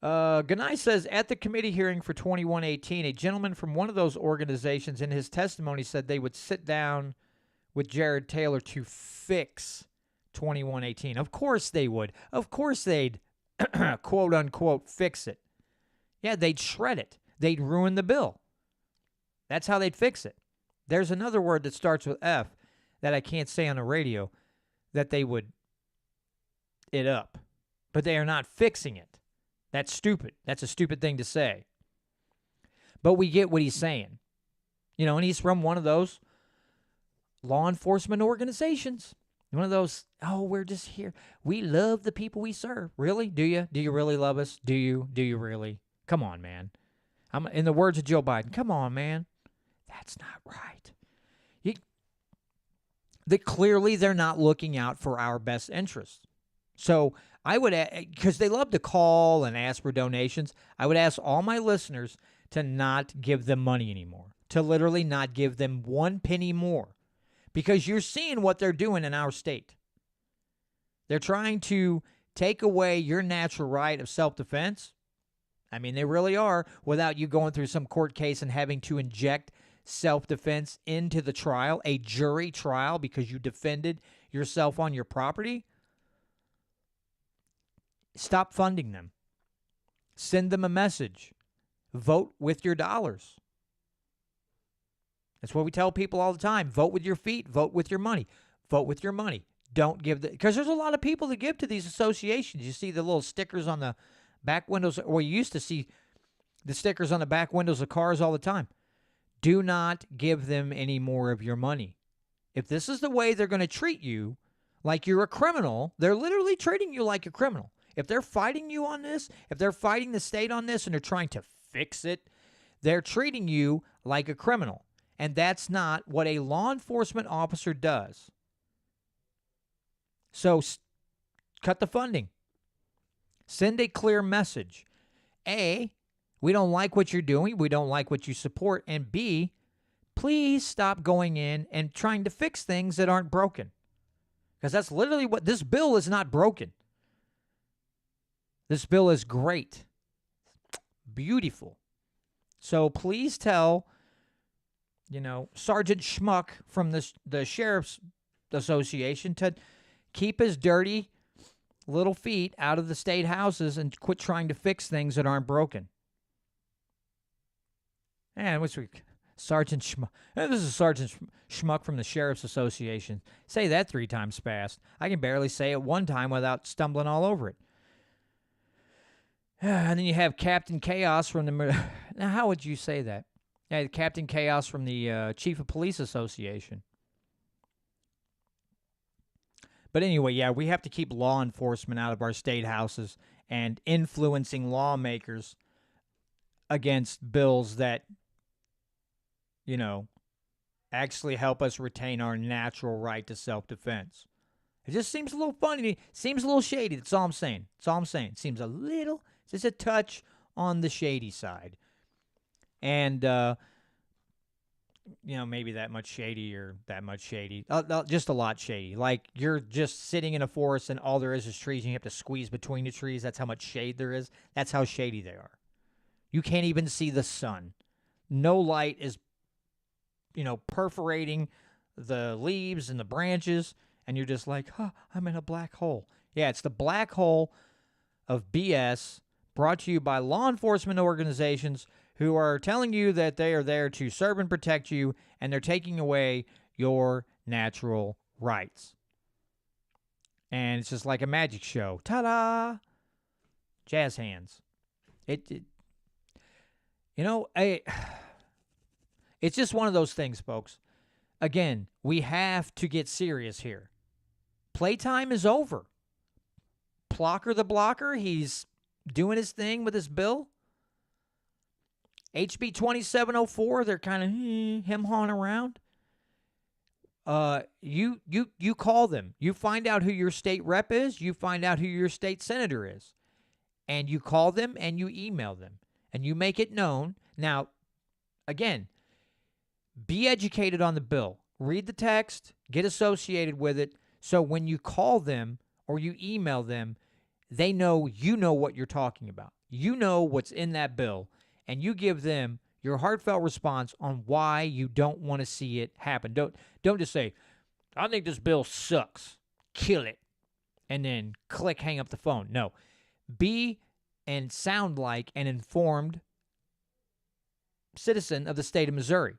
Ganai says, at the committee hearing for 2118, a gentleman from one of those organizations in his testimony said they would sit down with Jared Taylor to fix 2118. Of course they would. Of course they'd, quote unquote, fix it. Yeah, they'd shred it. They'd ruin the bill. That's how they'd fix it. There's another word that starts with F that I can't say on the radio that they would it up. But they are not fixing it. That's stupid. That's a stupid thing to say. But we get what he's saying. And he's from one of those law enforcement organizations. One of those, we're just here. We love the people we serve. Really? Do you? Do you really love us? Do you? Do you really? Come on, man. I'm in the words of Joe Biden, come on, man. That's not right. Clearly they're not looking out for our best interests. So I would, because they love to call and ask for donations, I would ask all my listeners to not give them money anymore, to literally not give them 1 penny more, because you're seeing what they're doing in our state. They're trying to take away your natural right of self-defense. I mean, they really are, without you going through some court case and having to inject self-defense into the trial, a jury trial, because you defended yourself on your property. Stop funding them. Send them a message. Vote with your dollars. That's what we tell people all the time. Vote with your feet. Vote with your money. Vote with your money. Don't give because there's a lot of people that give to these associations. You see the little stickers on the back windows, or you used to see the stickers on the back windows of cars all the time. Do not give them any more of your money. If this is the way they're going to treat you, like you're a criminal, they're literally treating you like a criminal. If they're fighting you on this, if they're fighting the state on this and they're trying to fix it, they're treating you like a criminal. And that's not what a law enforcement officer does. So cut the funding. Send a clear message. A, we don't like what you're doing. We don't like what you support. And B, please stop going in and trying to fix things that aren't broken. Because that's literally what this bill is. Not broken. This bill is great. Beautiful. So please tell, Sergeant Schmuck from the Sheriff's Association to keep his dirty little feet out of the state houses and quit trying to fix things that aren't broken. And what's Sergeant Schmuck? This is Sergeant Schmuck from the Sheriff's Association. Say that 3 times fast. I can barely say it 1 time without stumbling all over it. And then you have Captain Chaos from the... Now, how would you say that? Yeah, Captain Chaos from the Chief of Police Association. But anyway, yeah, we have to keep law enforcement out of our state houses and influencing lawmakers against bills that, actually help us retain our natural right to self-defense. It just seems a little funny. Seems a little shady. That's all I'm saying. That's all I'm saying. It seems a little, just a touch on the shady side. And, maybe that much shady or that much shady. Just a lot shady. Like you're just sitting in a forest and all there is trees and you have to squeeze between the trees. That's how much shade there is. That's how shady they are. You can't even see the sun. No light is, perforating the leaves and the branches. And you're just like, I'm in a black hole. Yeah, it's the black hole of BS brought to you by law enforcement organizations who are telling you that they are there to serve and protect you, and they're taking away your natural rights. And it's just like a magic show. Ta-da! Jazz hands. It's It's just one of those things, folks. Again, we have to get serious here. Playtime is over. Plocker the blocker, he's doing his thing with his bill. HB 2704, they're kind of hem-hawing around. You call them. You find out who your state rep is. You find out who your state senator is. And you call them and you email them. And you make it known. Now, again, be educated on the bill. Read the text. Get associated with it. So when you call them or you email them, they know you know what you're talking about. You know what's in that bill. And you give them your heartfelt response on why you don't want to see it happen. Don't just say, I think this bill sucks. Kill it. And then click, hang up the phone. No. Be and sound like an informed citizen of the state of Missouri.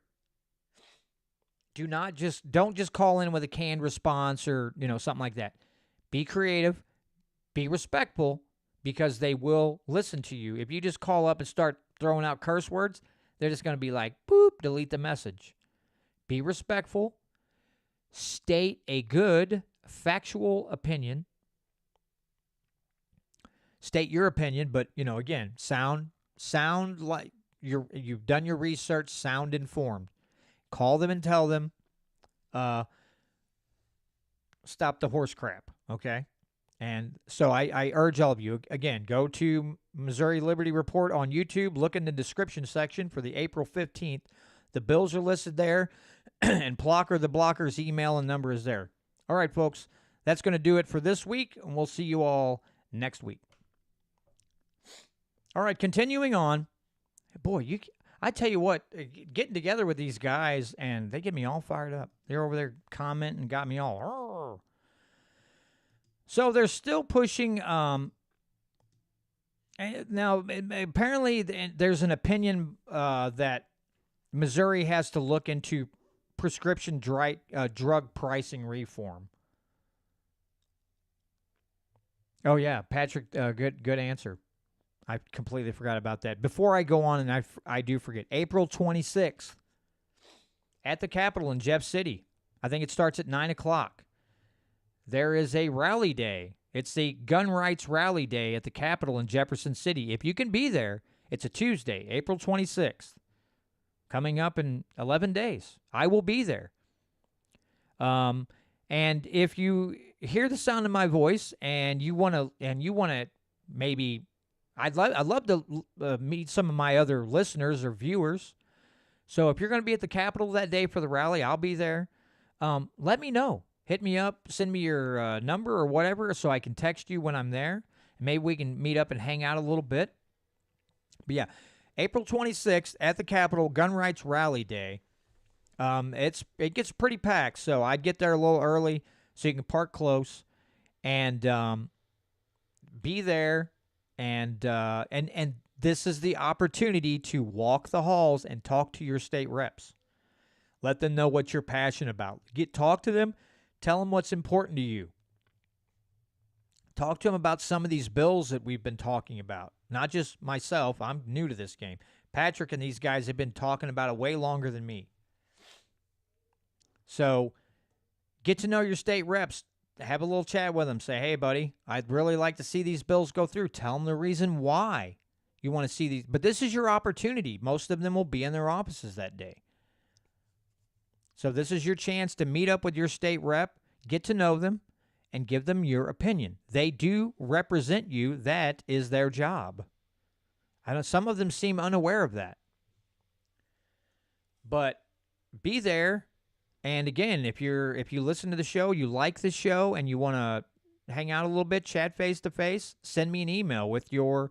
Don't just call in with a canned response or, something like that. Be creative. Be respectful, because they will listen to you. If you just call up and start throwing out curse words, they're just going to be like, boop, delete the message. Be respectful. State a good, factual opinion. State your opinion, but, again, sound like you've done your research, sound informed. Call them and tell them, stop the horse crap, okay? And so I urge all of you, again, go to Missouri Liberty Report on YouTube. Look in the description section for the April 15th. The bills are listed there, and Plocker the Blocker's email and number is there. All right, folks, that's going to do it for this week, and we'll see you all next week. All right, continuing on. Boy, I tell you what, getting together with these guys, and they get me all fired up. They're over there commenting and got me all, Arr. So they're still pushing. Now, apparently, there's an opinion that Missouri has to look into prescription drug pricing reform. Oh yeah, Patrick, good answer. I completely forgot about that. Before I go on, and I do forget, April 26th at the Capitol in Jeff City. I think it starts at 9 o'clock. There is a rally day. It's the Gun Rights Rally Day at the Capitol in Jefferson City. If you can be there, it's a Tuesday, April 26th, coming up in 11 days. I will be there. And if you hear the sound of my voice and you want to maybe, I'd love to meet some of my other listeners or viewers. So if you're going to be at the Capitol that day for the rally, I'll be there. Let me know. Hit me up, send me your number or whatever so I can text you when I'm there. Maybe we can meet up and hang out a little bit. But yeah, April 26th at the Capitol, Gun Rights Rally Day. It gets pretty packed, so I'd get there a little early so you can park close and be there. And this is the opportunity to walk the halls and talk to your state reps. Let them know what you're passionate about. Talk to them. Tell them what's important to you. Talk to them about some of these bills that we've been talking about. Not just myself. I'm new to this game. Patrick and these guys have been talking about it way longer than me. So get to know your state reps. Have a little chat with them. Say, hey, buddy, I'd really like to see these bills go through. Tell them the reason why you want to see these. But this is your opportunity. Most of them will be in their offices that day. So this is your chance to meet up with your state rep, get to know them, and give them your opinion. They do represent you. That is their job. I know some of them seem unaware of that. But be there. And again, if you listen to the show, you like the show, and you want to hang out a little bit, chat face to face, send me an email with your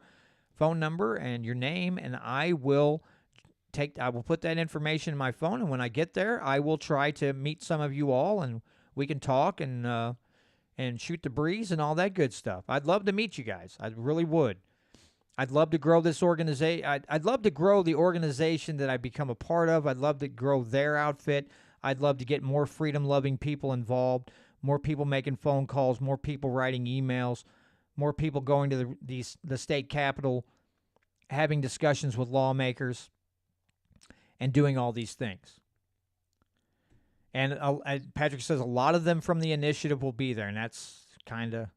phone number and your name, and I will put that information in my phone, and when I get there, I will try to meet some of you all, and we can talk and shoot the breeze and all that good stuff. I'd love to meet you guys. I really would. I'd love to grow this organization. I'd love to grow the organization that I become a part of. I'd love to grow their outfit. I'd love to get more freedom-loving people involved, more people making phone calls, more people writing emails, more people going to the state capitol, having discussions with lawmakers. and doing all these things. And Patrick says a lot of them from the initiative will be there, and that's kind of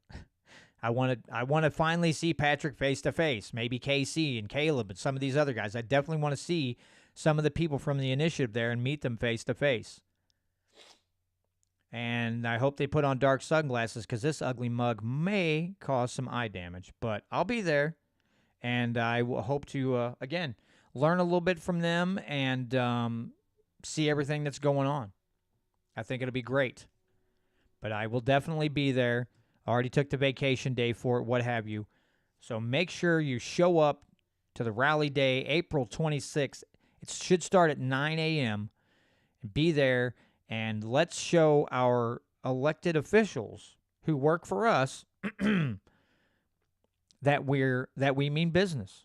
I want to finally see Patrick face to face. Maybe KC and Caleb and some of these other guys. I definitely want to see some of the people from the initiative there and meet them face to face. And I hope they put on dark sunglasses because this ugly mug may cause some eye damage. But I'll be there, and I will hope to again learn a little bit from them and see everything that's going on. I think it'll be great. But I will definitely be there. I already took the vacation day for it, what have you. So make sure you show up to the rally day, April 26th. It should start at 9 a.m. Be there, and let's show our elected officials who work for us that we mean business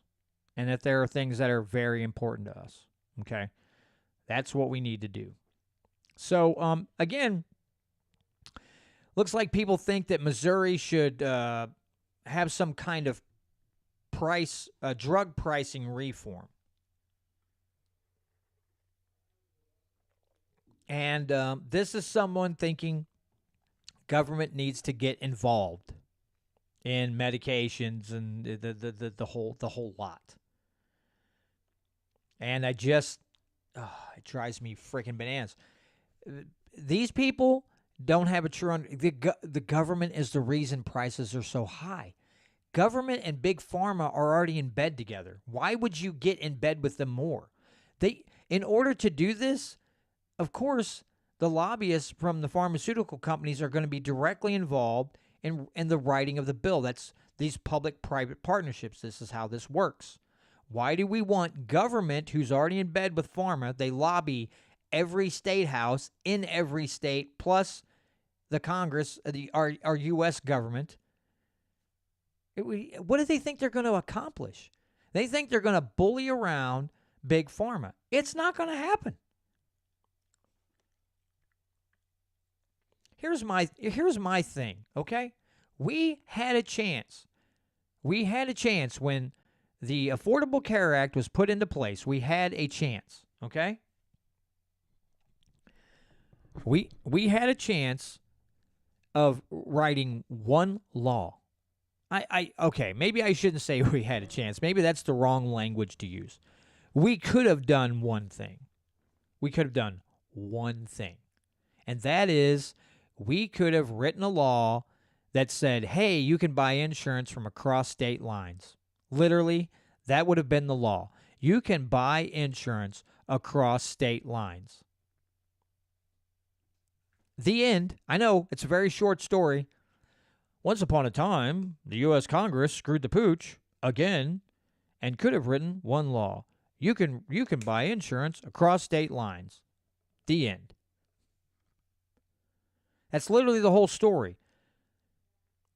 and that there are things that are very important to us. Okay? That's what we need to do. So, again, looks like people think that Missouri should have some kind of drug pricing reform. And this is someone thinking government needs to get involved in medications and the whole lot. And it drives me freaking bananas. These people don't have a true the government is the reason prices are so high. Government and big pharma are already in bed together. Why would you get in bed with them more? In order to do this, of course, the lobbyists from the pharmaceutical companies are going to be directly involved in the writing of the bill. That's these public-private partnerships. This is how this works. Why do we want government who's already in bed with pharma? They lobby every state house in every state, plus the Congress, our U.S. government. What do they think they're going to accomplish? They think they're going to bully around big pharma. It's not going to happen. Here's my thing, okay? We had a chance. We had a chance when the Affordable Care Act was put into place. We had a chance, okay? We had a chance of writing one law. Okay, maybe I shouldn't say we had a chance. Maybe that's the wrong language to use. We could have done one thing. We could have done one thing. And that is we could have written a law that said, hey, you can buy insurance from across state lines. Literally, that would have been the law. You can buy insurance across state lines. The end. I know, it's a very short story. Once upon a time, the U.S. Congress screwed the pooch again and could have written one law. You can buy insurance across state lines. The end. That's literally the whole story.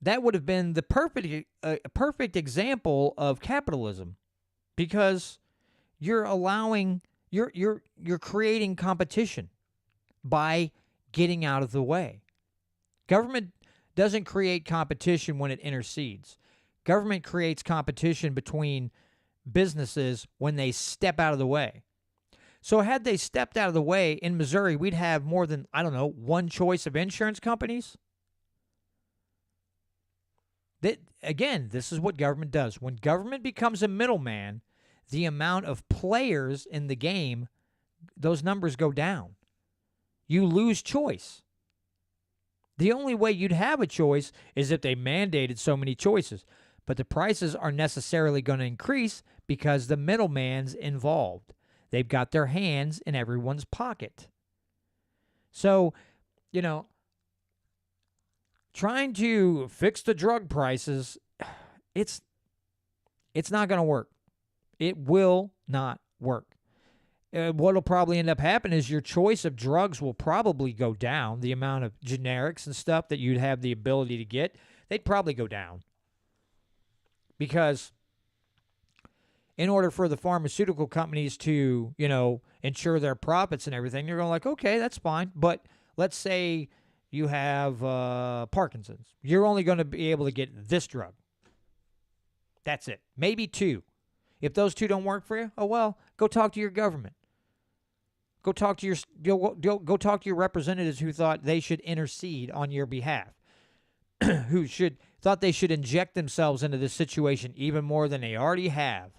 That would have been the perfect example of capitalism, because you're creating competition by getting out of the way. Government doesn't create competition when it intercedes. Government creates competition between businesses when they step out of the way. So had they stepped out of the way in Missouri, we'd have more than, one choice of insurance companies. Again, this is what government does. When government becomes a middleman, the amount of players in the game, those numbers go down. You lose choice. The only way you'd have a choice is if they mandated so many choices. But the prices are necessarily going to increase because the middleman's involved. They've got their hands in everyone's pocket. So, trying to fix the drug prices, it's not going to work. It will not work. What will probably end up happening is your choice of drugs will probably go down. The amount of generics and stuff that you'd have the ability to get, they'd probably go down. Because in order for the pharmaceutical companies to, ensure their profits and everything, you're going like, okay, that's fine. But let's say you have Parkinson's. You're only going to be able to get this drug. That's it. Maybe two. If those two don't work for you, oh well, go talk to your government. Go talk to go talk to your representatives who thought they should intercede on your behalf, who thought they should inject themselves into this situation even more than they already have.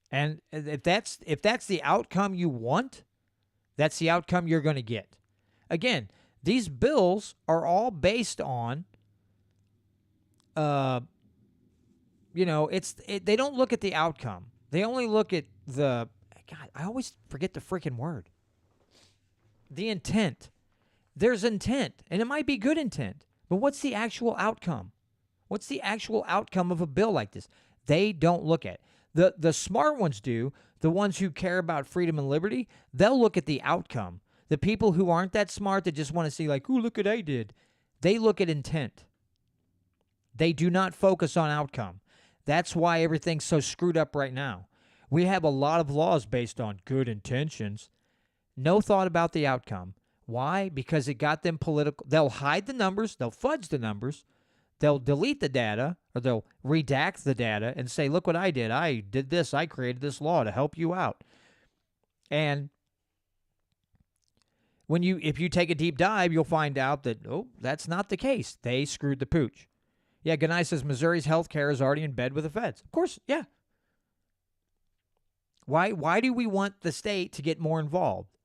And if that's the outcome you want, that's the outcome you're going to get. Again, these bills are all based on, they don't look at the outcome. They only look at God, I always forget the freaking word. The intent. There's intent, and it might be good intent, but what's the actual outcome? What's the actual outcome of a bill like this? They don't look at it. The smart ones do. The ones who care about freedom and liberty, they'll look at the outcome. The people who aren't that smart, that just want to see like, ooh, look what I did, they look at intent. They do not focus on outcome. That's why everything's so screwed up right now. We have a lot of laws based on good intentions. No thought about the outcome. Why? Because it got them political. They'll hide the numbers. They'll fudge the numbers. They'll delete the data, or they'll redact the data and say, look what I did. I did this. I created this law to help you out. And if you take a deep dive, you'll find out that, that's not the case. They screwed the pooch. Yeah, Ganai says Missouri's health care is already in bed with the feds. Of course, yeah. Why do we want the state to get more involved?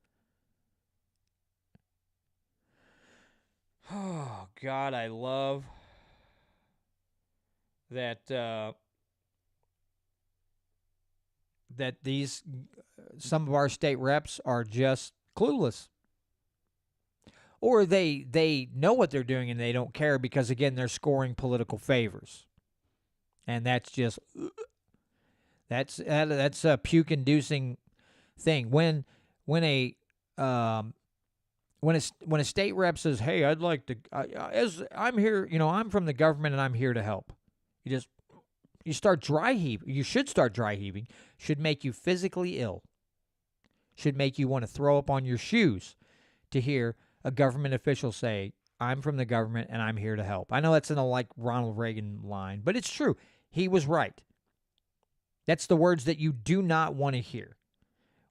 Oh, God, I love that these some of our state reps are just clueless. Or they know what they're doing and they don't care because, again, they're scoring political favors. And that's just, that's a puke-inducing thing. When a state rep says, "Hey, I'd like to," as I'm here, I'm from the government and I'm here to help. You start dry heaving. You should start dry heaving. Should make you physically ill. Should make you want to throw up on your shoes to hear a government official say, "I'm from the government and I'm here to help." I know that's in a Ronald Reagan line, but it's true. He was right. That's the words that you do not want to hear.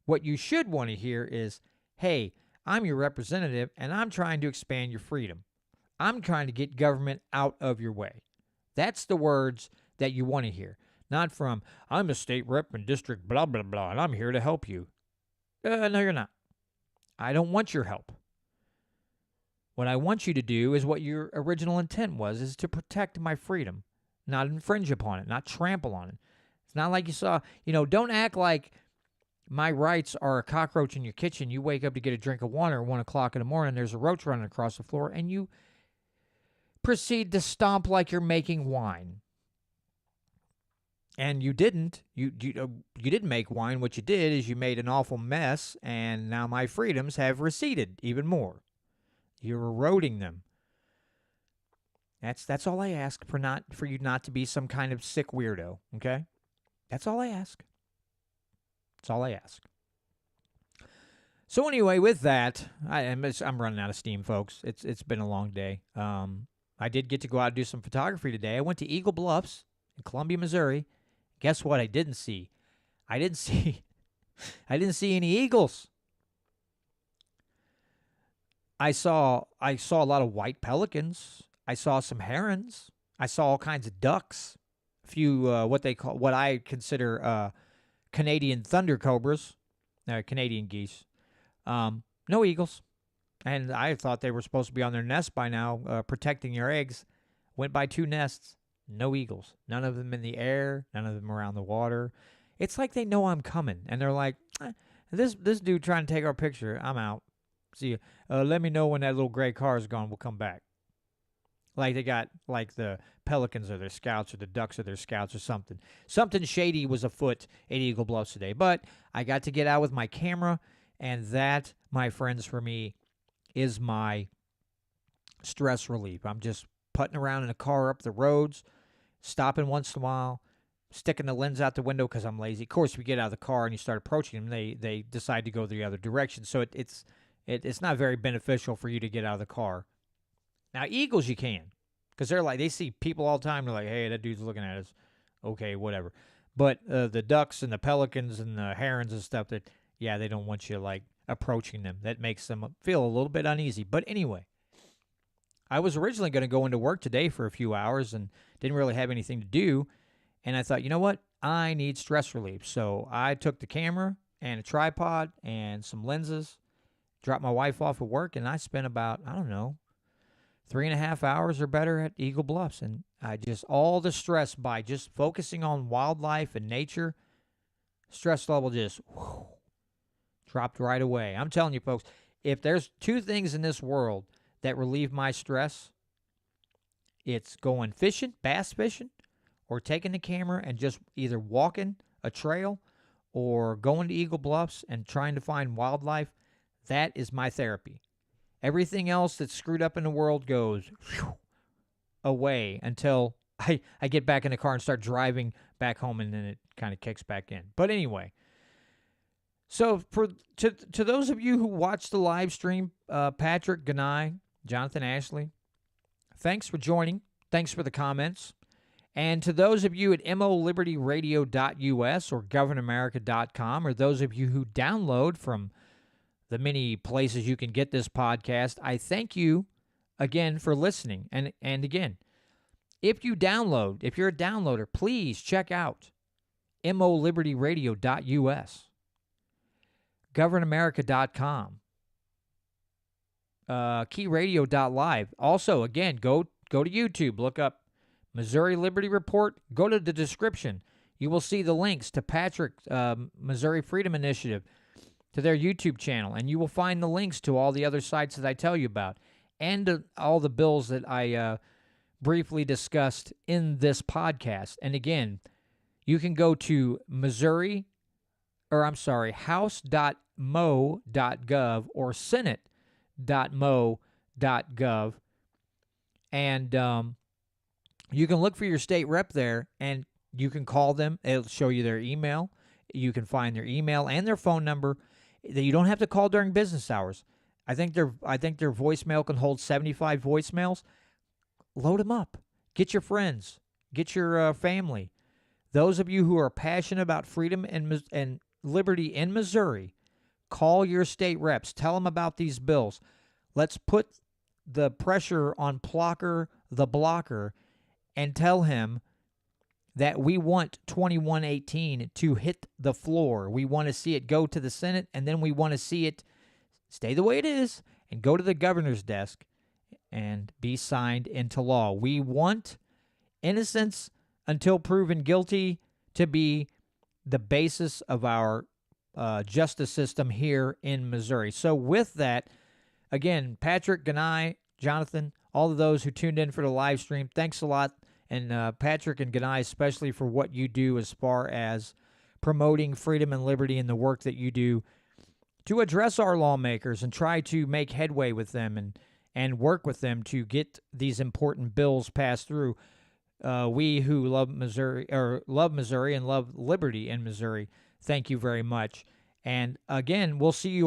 What you should want to hear is, "Hey, I'm your representative and I'm trying to expand your freedom. I'm trying to get government out of your way." That's the words that you want to hear. Not from, "I'm a state rep in district blah, blah, blah, and I'm here to help you." No, you're not. I don't want your help. What I want you to do is what your original intent was, is to protect my freedom, not infringe upon it, not trample on it. It's not like you saw, don't act like my rights are a cockroach in your kitchen. You wake up to get a drink of water at 1 o'clock in the morning, there's a roach running across the floor, and you proceed to stomp like you're making wine. And you didn't. You didn't make wine. What you did is you made an awful mess, and now my freedoms have receded even more. You're eroding them. That's all I ask, for you not to be some kind of sick weirdo, okay? That's all I ask. That's all I ask. So anyway, with that, I'm running out of steam, folks. It's been a long day. I did get to go out and do some photography today. I went to Eagle Bluffs in Columbia, Missouri. Guess what I didn't see? I didn't see any eagles. I saw a lot of white pelicans. I saw some herons. I saw all kinds of ducks. A few what I consider Canadian thunder cobras, Canadian geese. No eagles. And I thought they were supposed to be on their nest by now, protecting their eggs. Went by 2 nests. No eagles. None of them in the air. None of them around the water. It's like they know I'm coming, and they're like, this dude trying to take our picture. I'm out. See you. Let me know when that little gray car is gone. We'll come back. Like they got the pelicans are their scouts, or the ducks are their scouts, or something. Something shady was afoot at Eagle Bluffs today. But I got to get out with my camera, and that, my friends, for me, is my stress relief. I'm just putting around in a car up the roads, stopping once in a while, sticking the lens out the window because I'm lazy. Of course, we get out of the car and you start approaching them, they decide to go the other direction. So it's not very beneficial for you to get out of the car. Now, eagles you can, because they see people all the time. They're like, "Hey, that dude's looking at us." Okay, whatever. But the ducks and the pelicans and the herons and stuff, that yeah, they don't want you like approaching them. That makes them feel a little bit uneasy. But anyway, I was originally going to go into work today for a few hours and didn't really have anything to do. And I thought, you know what? I need stress relief. So I took the camera and a tripod and some lenses, dropped my wife off at work, and I spent about, I don't know, 3.5 hours or better at Eagle Bluffs. And I just, all the stress by just focusing on wildlife and nature, stress level just dropped right away. I'm telling you, folks, if there's two things in this world that relieve my stress, it's going fishing, bass fishing, or taking the camera and just either walking a trail or going to Eagle Bluffs and trying to find wildlife. That is my therapy. Everything else that's screwed up in the world goes away until I get back in the car and start driving back home, and then it kind of kicks back in. But anyway, so to those of you who watched the live stream, Patrick, Ganai, Jonathan, Ashley, thanks for joining. Thanks for the comments. And to those of you at molibertyradio.us or governamerica.com, or those of you who download from the many places you can get this podcast, I thank you again for listening. And again, if you're a downloader, please check out molibertyradio.us, governamerica.com, keyradio.live. Also, again, go to YouTube, look up Missouri Liberty Report. Go to the description. You will see the links to Patrick's Missouri Freedom Initiative, to their YouTube channel, and you will find the links to all the other sites that I tell you about, and to all the bills that I briefly discussed in this podcast. And again, you can go to house.mo.gov or senate.mo.gov, and you can look for your state rep there, and you can call them. It'll show you their email. You can find their email and their phone number. That you don't have to call during business hours. I think their voicemail can hold 75 voicemails. Load them up. Get your friends. Get your family. Those of you who are passionate about freedom and liberty in Missouri, call your state reps. Tell them about these bills. Let's put the pressure on Plocker the blocker and tell him that we want 2118 to hit the floor. We want to see it go to the Senate, and then we want to see it stay the way it is and go to the governor's desk and be signed into law. We want innocence until proven guilty to be the basis of our justice system here in Missouri. So with that, again, Patrick, Ganai, Jonathan, all of those who tuned in for the live stream, thanks a lot. And Patrick and Ganai, especially for what you do as far as promoting freedom and liberty and the work that you do to address our lawmakers and try to make headway with them and work with them to get these important bills passed through. We who love Missouri and love liberty in Missouri, thank you very much. And again, we'll see you all